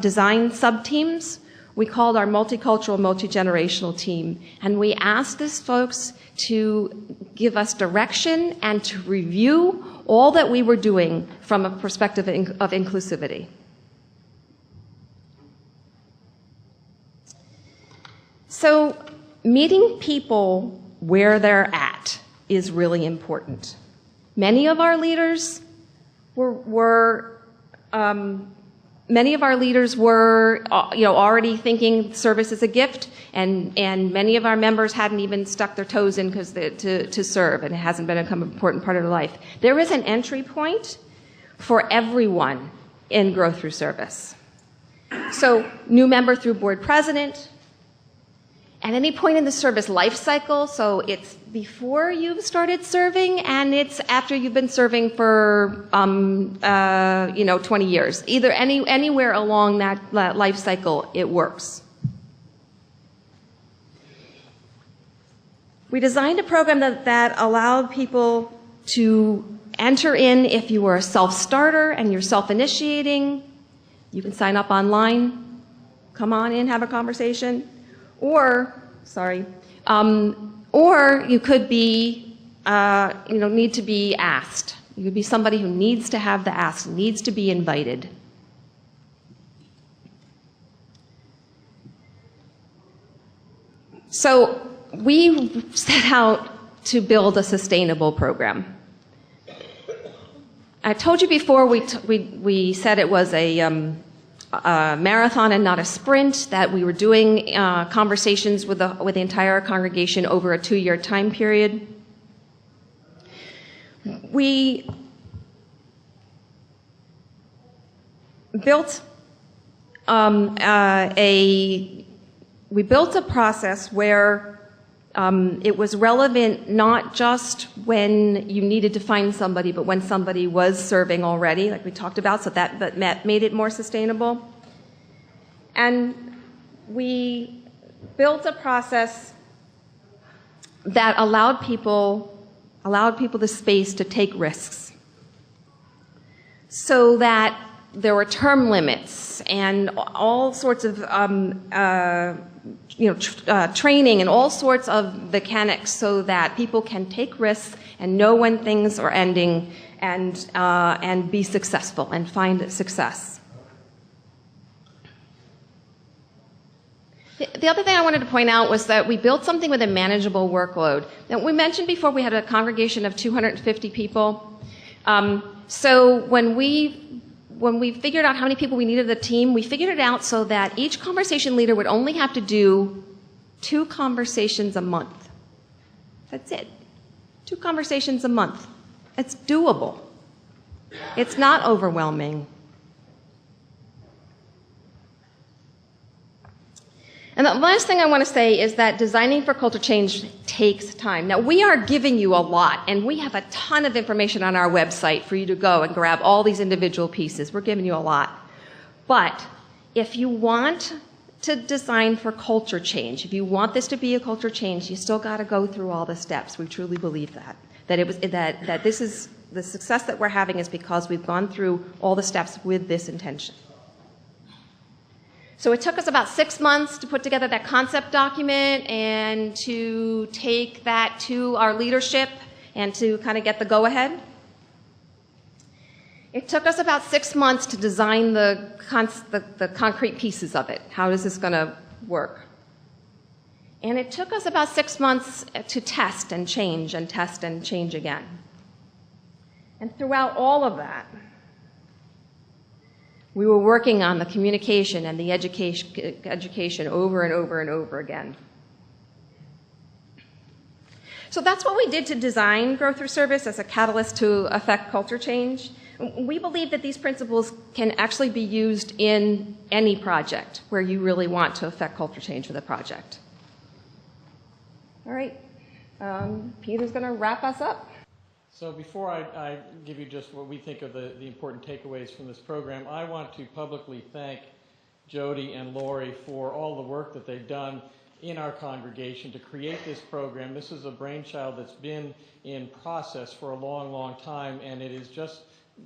design sub-teams. We called our multicultural, multi-generational team, and we asked these folks to give us direction and to review all that we were doing from a perspective of inclusivity. So meeting people where they're at is really important. Many of our leaders were already thinking service is a gift, and many of our members hadn't even stuck their toes in to serve, and it hasn't become an important part of their life. There is an entry point for everyone in growth through service. So new member through board president, at any point in the service life cycle, so it's before you've started serving and it's after you've been serving for 20 years. Either anywhere along that life cycle, it works. We designed a program that allowed people to enter in if you were a self-starter and you're self-initiating. You can sign up online, come on in, have a conversation. Or you could be, need to be asked. You could be somebody who needs to have the ask, needs to be invited. So we set out to build a sustainable program. I told you before we said it was a marathon and not a sprint, that we were doing conversations with the entire congregation over a 2-year time period. We built a process where it was relevant not just when you needed to find somebody, but when somebody was serving already, like we talked about, so that made it more sustainable. And we built a process that allowed people the space to take risks, so that there were term limits and all sorts of training and all sorts of mechanics, so that people can take risks and know when things are ending and be successful and find success. The other thing I wanted to point out was that we built something with a manageable workload. Now, we mentioned before we had a congregation of 250 people. So when we figured out how many people we needed in the team, we figured it out so that each conversation leader would only have to do 2 conversations a month. That's it. 2 conversations a month. It's doable. It's not overwhelming. And the last thing I want to say is that designing for culture change takes time. Now, we are giving you a lot, and we have a ton of information on our website for you to go and grab all these individual pieces. We're giving you a lot. But if you want to design for culture change, if you want this to be a culture change, you still got to go through all the steps. We truly believe that. That this is the success that we're having is because we've gone through all the steps with this intention. So it took us about 6 months to put together that concept document and to take that to our leadership and to kind of get the go-ahead. It took us about 6 months to design the concrete pieces of it. How is this going to work? And it took us about 6 months to test and change again. And throughout all of that, we were working on the communication and the education over and over and over again. So that's what we did to design Grow Through Service as a catalyst to affect culture change. We believe that these principles can actually be used in any project where you really want to affect culture change with a project. All right, Peter's going to wrap us up. So before I give you just what we think are the important takeaways from this program, I want to publicly thank Jody and Lori for all the work that they've done in our congregation to create this program. This is a brainchild that's been in process for a long, long time, and it is just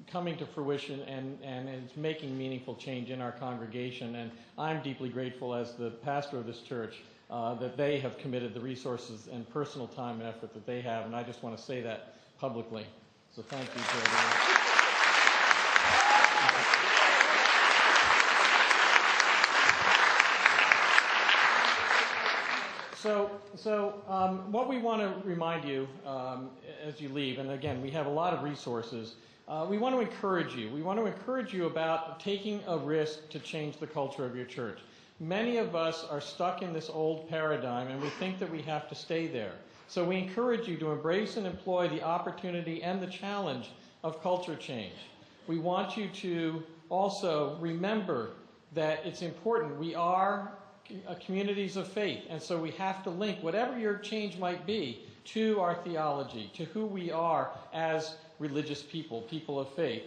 coming to fruition and it's making meaningful change in our congregation. And I'm deeply grateful as the pastor of this church that they have committed the resources and personal time and effort that they have, and I just want to say that publicly. So thank you, Jody. So what we want to remind you as you leave, and again, we have a lot of resources, we want to encourage you. We want to encourage you about taking a risk to change the culture of your church. Many of us are stuck in this old paradigm, and we think that we have to stay there. So we encourage you to embrace and employ the opportunity and the challenge of culture change. We want you to also remember that it's important. We are communities of faith, and so we have to link whatever your change might be to our theology, to who we are as religious people, people of faith.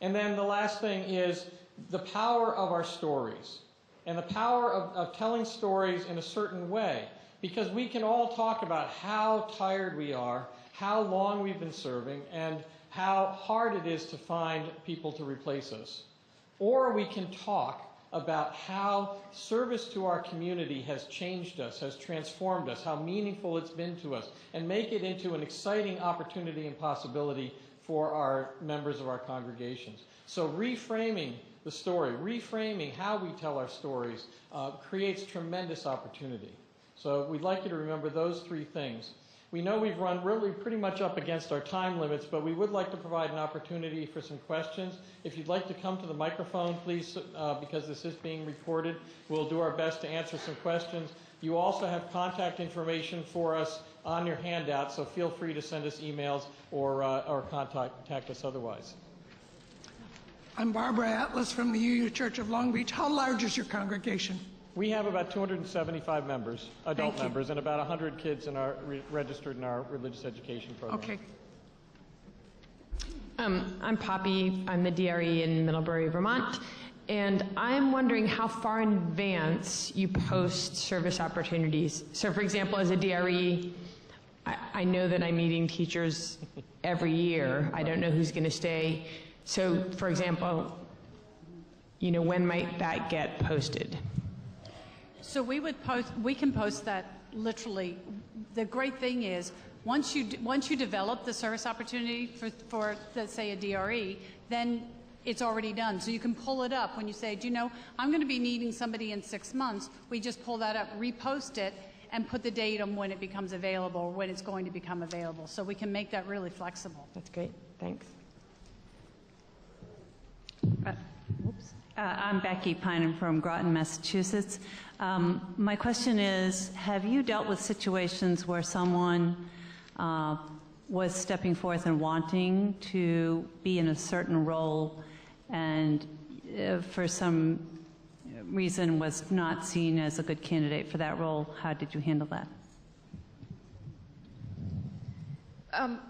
And then the last thing is the power of our stories, and the power of telling stories in a certain way. Because we can all talk about how tired we are, how long we've been serving, and how hard it is to find people to replace us. Or we can talk about how service to our community has changed us, has transformed us, how meaningful it's been to us, and make it into an exciting opportunity and possibility for our members of our congregations. So reframing the story, reframing how we tell our stories creates tremendous opportunity. So we'd like you to remember those three things. We know we've run really pretty much up against our time limits, but we would like to provide an opportunity for some questions. If you'd like to come to the microphone, please, because this is being recorded, we'll do our best to answer some questions. You also have contact information for us on your handout, so feel free to send us emails or contact us otherwise. I'm Barbara Atlas from the UU Church of Long Beach. How large is your congregation? We have about 275 members, adult members, and about 100 kids registered in our religious education program. Okay. I'm Poppy. I'm the DRE in Middlebury, Vermont. And I'm wondering how far in advance you post service opportunities. So for example, as a DRE, I know that I'm meeting teachers every year. I don't know who's going to stay. So for example, when might that get posted? So we can post that literally. The great thing is once you develop the service opportunity for let's say a DRE, then it's already done. So you can pull it up when you say, I'm going to be needing somebody in 6 months. We just pull that up, repost it, and put the date on when it becomes available, or when it's going to become available. So we can make that really flexible. That's great. Thanks. I'm Becky Pinen from Groton, Massachusetts. My question is, have you dealt with situations where someone was stepping forth and wanting to be in a certain role and for some reason was not seen as a good candidate for that role? How did you handle that?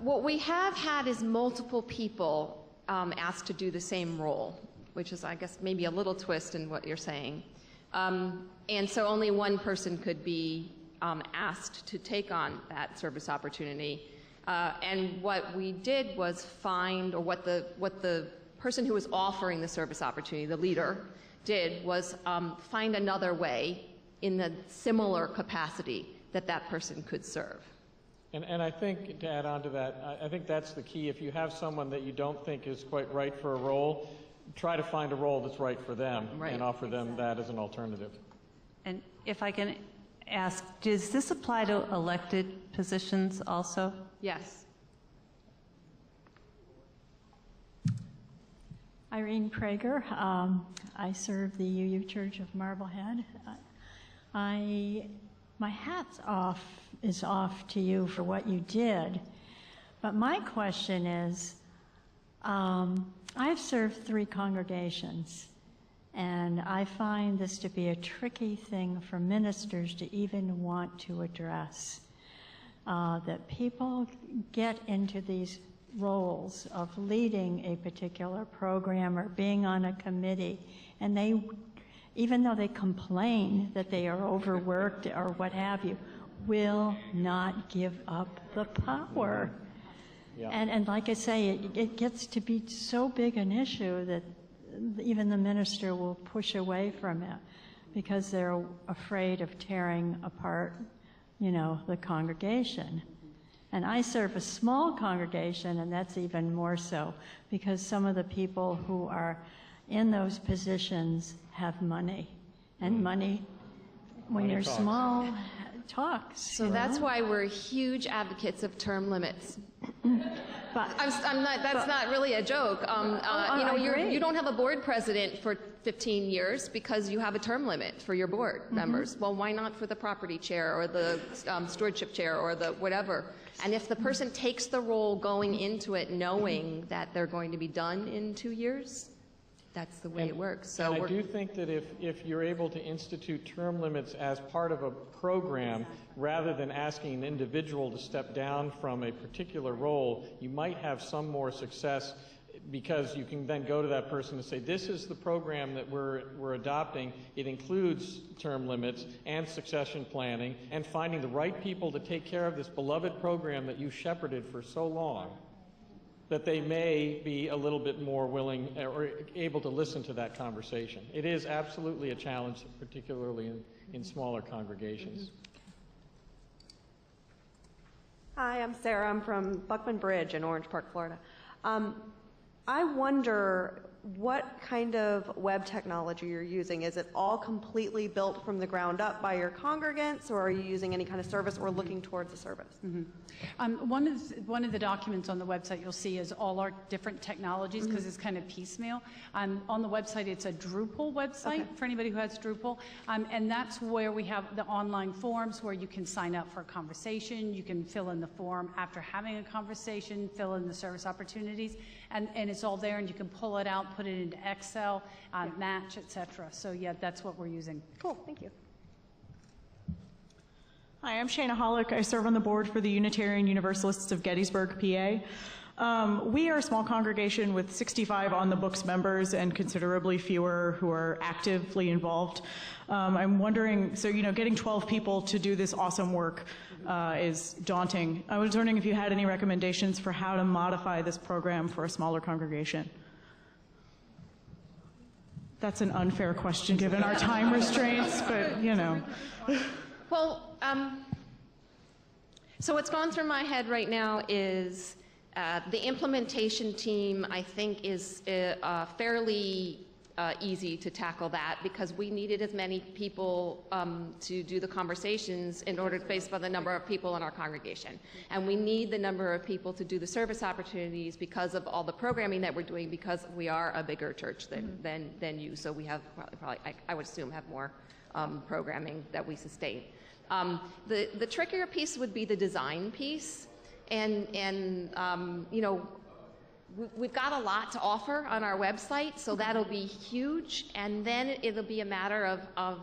What we have had is multiple people asked to do the same role, which is, I guess, maybe a little twist in what you're saying. And so only one person could be asked to take on that service opportunity. And what we did was find, or what the person who was offering the service opportunity, the leader, did was find another way in the similar capacity that that person could serve. And I think, to add on to that, I think that's the key. If you have someone that you don't think is quite right for a role, try to find a role that's right for them and offer them that as an alternative. And if I can ask, does this apply to elected positions also? Yes. Irene Prager. I serve the UU Church of Marblehead. My hat's off to you for what you did. But my question is, I've served 3 congregations, and I find this to be a tricky thing for ministers to even want to address. That people get into these roles of leading a particular program or being on a committee, and they, even though they complain that they are overworked or what have you, will not give up the power. Yeah. And like I say, it gets to be so big an issue that even the minister will push away from it because they're afraid of tearing apart, the congregation. And I serve a small congregation, and that's even more so because some of the people who are in those positions have money. And money, when you're small, talks. So that's why we're huge advocates of term limits. But I'm not. That's not really a joke. You don't have a board president for 15 years because you have a term limit for your board members. Well, why not for the property chair or the stewardship chair or the whatever? And if the person takes the role going into it knowing that they're going to be done in 2 years, that's the way it works. So I do think that if you're able to institute term limits as part of a program, rather than asking an individual to step down from a particular role, you might have some more success because you can then go to that person and say, this is the program that we're adopting. It includes term limits and succession planning and finding the right people to take care of this beloved program that you shepherded for so long, that they may be a little bit more willing or able to listen to that conversation. It is absolutely a challenge, particularly in smaller congregations. Hi, I'm Sarah. I'm from Buckman Bridge in Orange Park, Florida. I wonder what kind of web technology you're using. Is it all completely built from the ground up by your congregants, or are you using any kind of service or looking towards a service? One of the documents on the website you'll see is all our different technologies because it's kind of piecemeal. On the website, it's a Drupal website for anybody who has Drupal, and that's where we have the online forms where you can sign up for a conversation. You can fill in the form after having a conversation, fill in the service opportunities, and it's all there, and you can pull it out, put it into Excel, match, etc. So yeah, that's what we're using. Cool, thank you. Hi, I'm Shana Hollick. I serve on the board for the Unitarian Universalists of Gettysburg, PA. We are a small congregation with 65 on the books members and considerably fewer who are actively involved. I'm wondering, so getting 12 people to do this awesome work is daunting. I was wondering if you had any recommendations for how to modify this program for a smaller congregation. That's an unfair question given our time restraints, but Well, so what's gone through my head right now is the implementation team, I think, is fairly easy to tackle that because we needed as many people to do the conversations in order to face by the number of people in our congregation. And we need the number of people to do the service opportunities because of all the programming that we're doing because we are a bigger church than you. So we have probably I would assume, have more programming that we sustain. The trickier piece would be the design piece. And we've got a lot to offer on our website, so that'll be huge. And then it'll be a matter of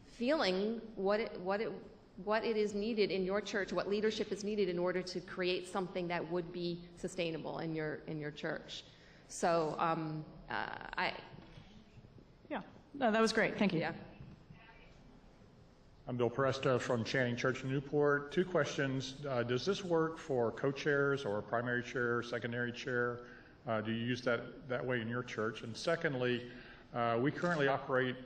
feeling what it is needed in your church, what leadership is needed in order to create something that would be sustainable in your church. So yeah, no, that was great. Thank you. Yeah. I'm Bill Presta from Channing Church in Newport. 2 questions. Does this work for co-chairs or primary chair, secondary chair? Do you use that way in your church? And secondly, we currently operate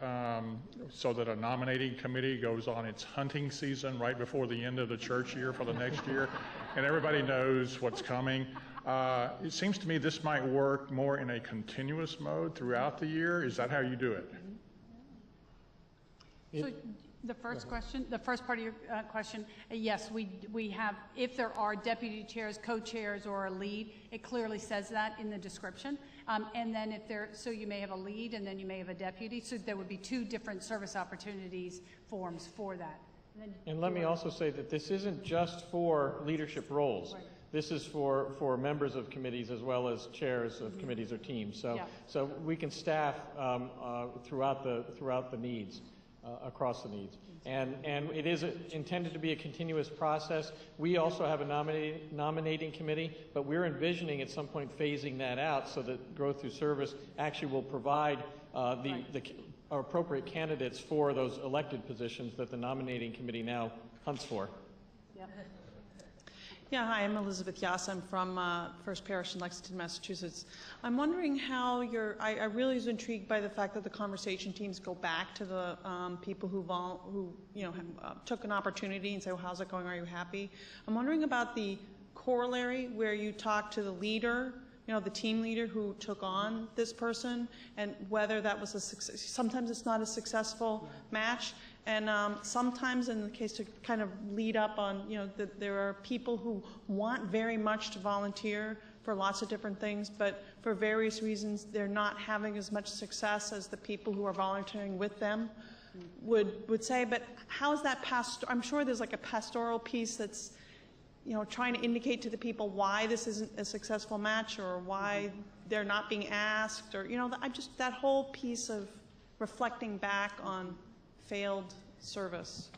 so that a nominating committee goes on its hunting season right before the end of the church year for the next year, and everybody knows what's coming. It seems to me this might work more in a continuous mode throughout the year. Is that how you do it? So the first question, the first part of your question, yes, we have, if there are deputy chairs, co-chairs, or a lead, it clearly says that in the description. And then if there, so you may have a lead and then you may have a deputy, so there would be 2 different service opportunities forms for that. And let me also say that this isn't just for leadership roles. Right. This is for members of committees as well as chairs of committees or teams. So, so we can staff throughout the needs. Across the needs. And it is intended to be a continuous process. We also have a nominating committee, but we're envisioning at some point phasing that out so that Growth Through Service actually will provide the appropriate candidates for those elected positions that the nominating committee now hunts for. Yep. Yeah, hi, I'm Elizabeth Yass. I'm from First Parish in Lexington, Massachusetts. I'm wondering how I really was intrigued by the fact that the conversation teams go back to the people who took an opportunity and say, well, how's it going? Are you happy? I'm wondering about the corollary where you talk to the leader, the team leader who took on this person, and whether that was a success. Sometimes it's not a successful match. And sometimes, in the case to kind of lead up on, that there are people who want very much to volunteer for lots of different things, but for various reasons they're not having as much success as the people who are volunteering with them would say. But how is that I'm sure there's like a pastoral piece that's, trying to indicate to the people why this isn't a successful match or why they're not being asked, or that whole piece of reflecting back on failed service.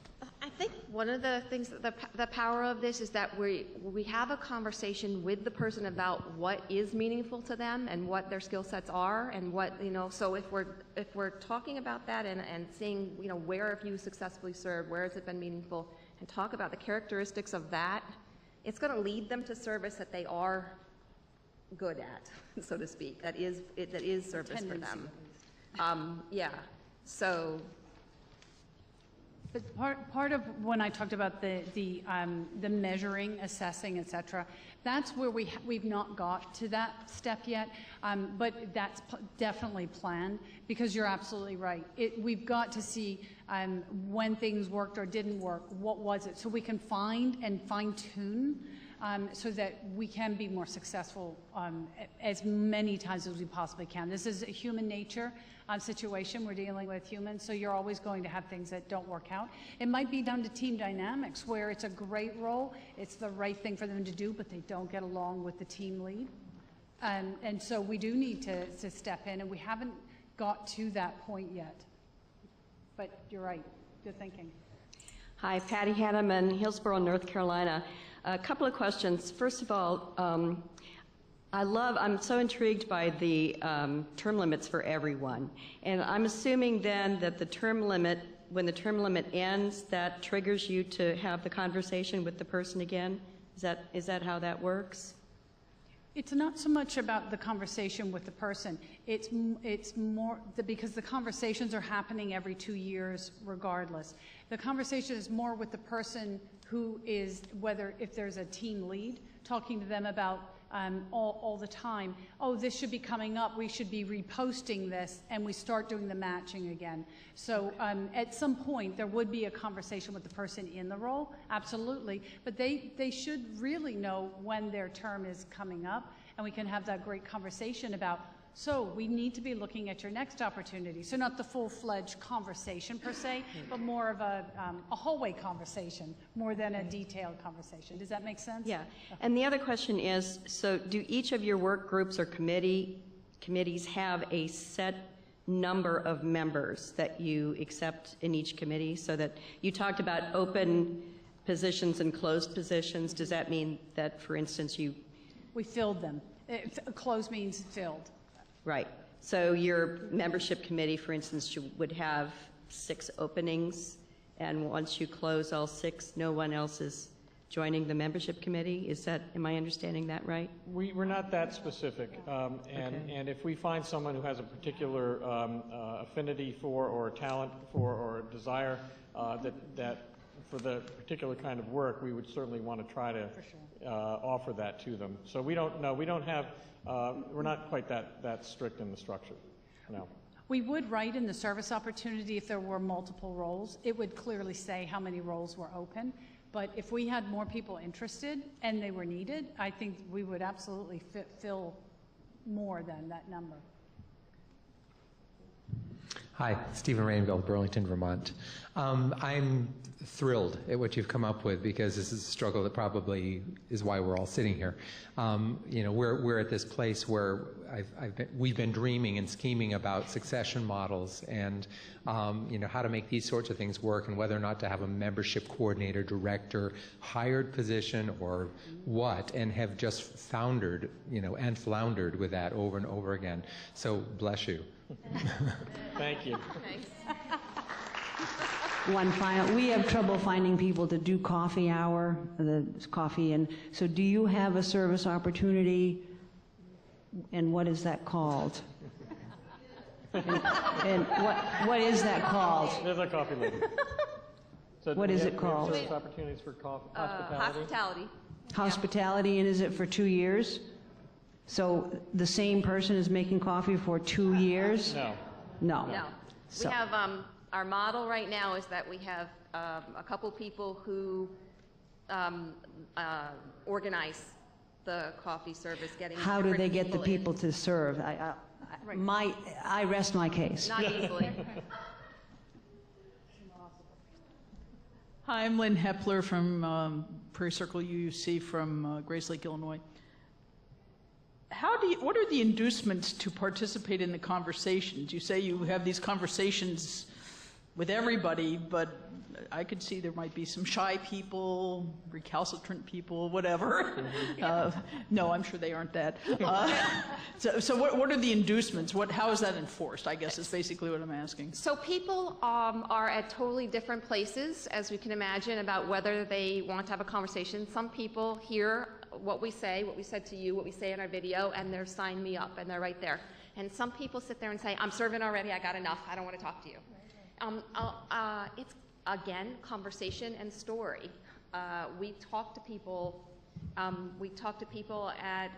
I think one of the things, the power of this is that we have a conversation with the person about what is meaningful to them and what their skill sets are, and what, so if we're talking about that and seeing, where have you successfully served, where has it been meaningful, and talk about the characteristics of that, it's going to lead them to service that they are good at, so to speak, that is service for them. Yeah, so. But part of when I talked about the measuring, assessing, etc., that's where we've not got to that step yet. But that's definitely planned, because you're absolutely right. We've got to see when things worked or didn't work. What was it? So we can find and fine tune. So that we can be more successful as many times as we possibly can. This is a human nature situation. We're dealing with humans, so you're always going to have things that don't work out. It might be down to team dynamics, where it's a great role, it's the right thing for them to do, but they don't get along with the team lead. And so we do need to step in, and we haven't got to that point yet. But you're right, good thinking. Hi, Patty Hanneman, Hillsborough, North Carolina. A couple of questions. First of all, I'm so intrigued by the term limits for everyone. And I'm assuming then that the term limit, when the term limit ends, that triggers you to have the conversation with the person again? Is that how that works? It's not so much about the conversation with the person. It's more because the conversations are happening every 2 years regardless. The conversation is more with the person who is, if there's a team lead, talking to them about all the time, oh, this should be coming up, we should be reposting this, and we start doing the matching again. So at some point there would be a conversation with the person in the role, absolutely, but they should really know when their term is coming up, and we can have that great conversation about, so we need to be looking at your next opportunity. So not the full-fledged conversation per se, but more of a hallway conversation, more than a detailed conversation. Does that make sense? Yeah. And the other question is, so do each of your work groups or committees have a set number of members that you accept in each committee? So that you talked about open positions and closed positions. Does that mean that, for instance, we filled them. Closed means filled. Right. So your membership committee, for instance, would have 6 openings, and once you close all 6, no one else is joining the membership committee? Am I understanding that right? We're not that specific, and if we find someone who has a particular affinity for, or talent for, or desire that for the particular kind of work, we would certainly want to try to offer that to them. So we don't know. We don't have. We're not quite that strict in the structure. No. We would write in the service opportunity if there were multiple roles. It would clearly say how many roles were open. But if we had more people interested and they were needed, I think we would absolutely fill more than that number. Hi, Stephen Rainville, Burlington, Vermont. I'm thrilled at what you've come up with, because this is a struggle that probably is why we're all sitting here. We're at this place where we've been dreaming and scheming about succession models and how to make these sorts of things work, and whether or not to have a membership coordinator, director, hired position, or what, and have just foundered, and floundered with that over and over again. So bless you. Thank you. One final, we have trouble finding people to do coffee hour, the coffee, and so do you have a service opportunity, and what is that called? and what is that called? There's a coffee lady. So what is it called? Service opportunities for hospitality. Hospitality. Hospitality, and is it for 2 years? So the same person is making coffee for 2 years? No. No. No. So- We have, our model right now is that we have a couple people who organize the coffee service, getting How do they get the in. people to serve? I rest my case. Not easily. Hi, I'm Lynn Hepler from Prairie Circle UUC from Grace Lake, Illinois. What are the inducements to participate in the conversations? You say you have these conversations with everybody, but I could see there might be some shy people, recalcitrant people, whatever. No, I'm sure they aren't that. So what are the inducements? How is that enforced, I guess, is basically what I'm asking. So people are at totally different places, as we can imagine, about whether they want to have a conversation. Some people hear what we say, what we said to you, what we say in our video, and they're sign me up, and they're right there. And some people sit there and say, I'm serving already, I got enough, I don't want to talk to you. It's, again, conversation and story. We talk to people at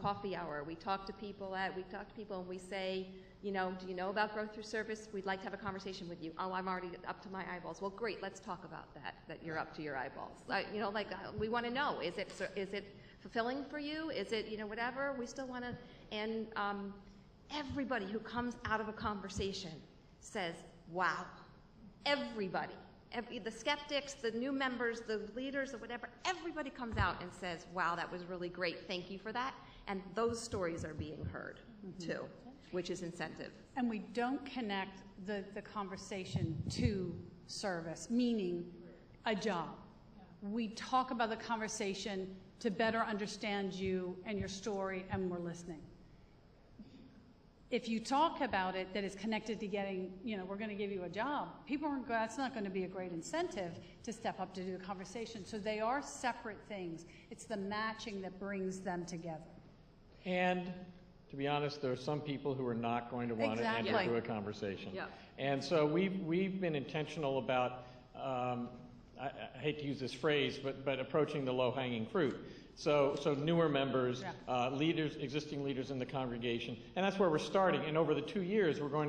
coffee hour. We talk to people and we say, do you know about growth through service? We'd like to have a conversation with you. Oh, I'm already up to my eyeballs. Well, great, let's talk about that you're up to your eyeballs. We want to know, is it fulfilling for you? Is it, whatever? We still want to, and everybody who comes out of a conversation says, wow. Everybody, the skeptics, the new members, the leaders, or whatever, everybody comes out and says, wow, that was really great, thank you for that. And those stories are being heard, too, which is incentive. And we don't connect the conversation to service, meaning a job. We talk about the conversation to better understand you and your story, and we're listening. If you talk about it that is connected to getting, we're going to give you a job, people aren't, that's not going to be a great incentive to step up to do the conversation. So they are separate things. It's the matching that brings them together. And to be honest, there are some people who are not going to want to enter into a conversation. Yep. And so we've been intentional about, I hate to use this phrase, but approaching the low-hanging fruit. So newer members, leaders, existing leaders in the congregation, and that's where we're starting. And over the 2 years, we're going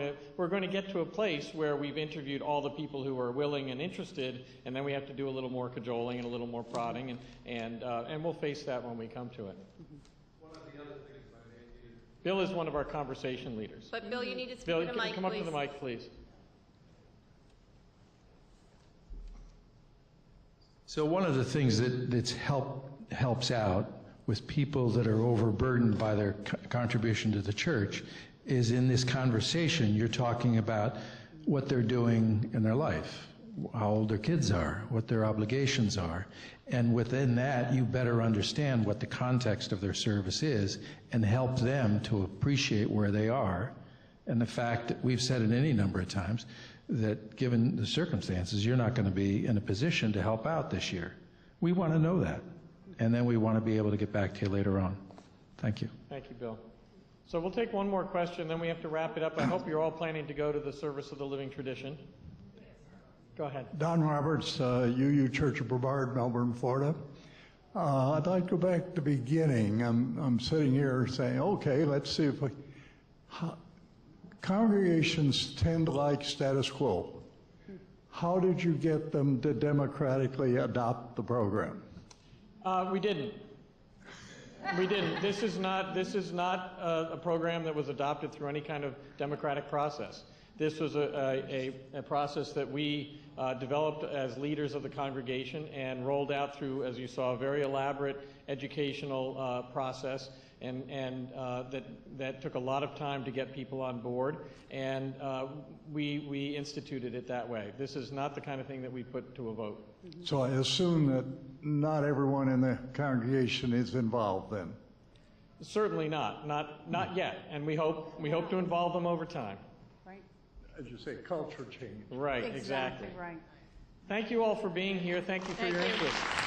to get to a place where we've interviewed all the people who are willing and interested, and then we have to do a little more cajoling and a little more prodding, and we'll face that when we come to it. One of the other things Bill is one of our conversation leaders. But Bill, you need to speak Bill, to the mic, come up to the mic, please. So one of the things that's helps out with people that are overburdened by their contribution to the church is in this conversation you're talking about what they're doing in their life, how old their kids are, what their obligations are, and within that you better understand what the context of their service is and help them to appreciate where they are, and the fact that we've said it any number of times that given the circumstances you're not going to be in a position to help out this year. We want to know that. And then we want to be able to get back to you later on. Thank you. Thank you, Bill. So we'll take one more question, then we have to wrap it up. I hope you're all planning to go to the service of the living tradition. Go ahead. Don Roberts, UU Church of Brevard, Melbourne, Florida. I'd like to go back to the beginning. I'm sitting here saying, okay, let's see if congregations tend to like status quo. How did you get them to democratically adopt the program? We didn't. We didn't. This is not a program that was adopted through any kind of democratic process. This was a process that we developed as leaders of the congregation and rolled out through, as you saw, a very elaborate educational process, and that took a lot of time to get people on board, and we instituted it that way. This is not the kind of thing that we put to a vote. So I assume that not everyone in the congregation is involved then? Certainly not yet, and we hope to involve them over time. Right. As you say, culture change. Right, exactly. Right. Thank you all for being here. Thank you for your interest.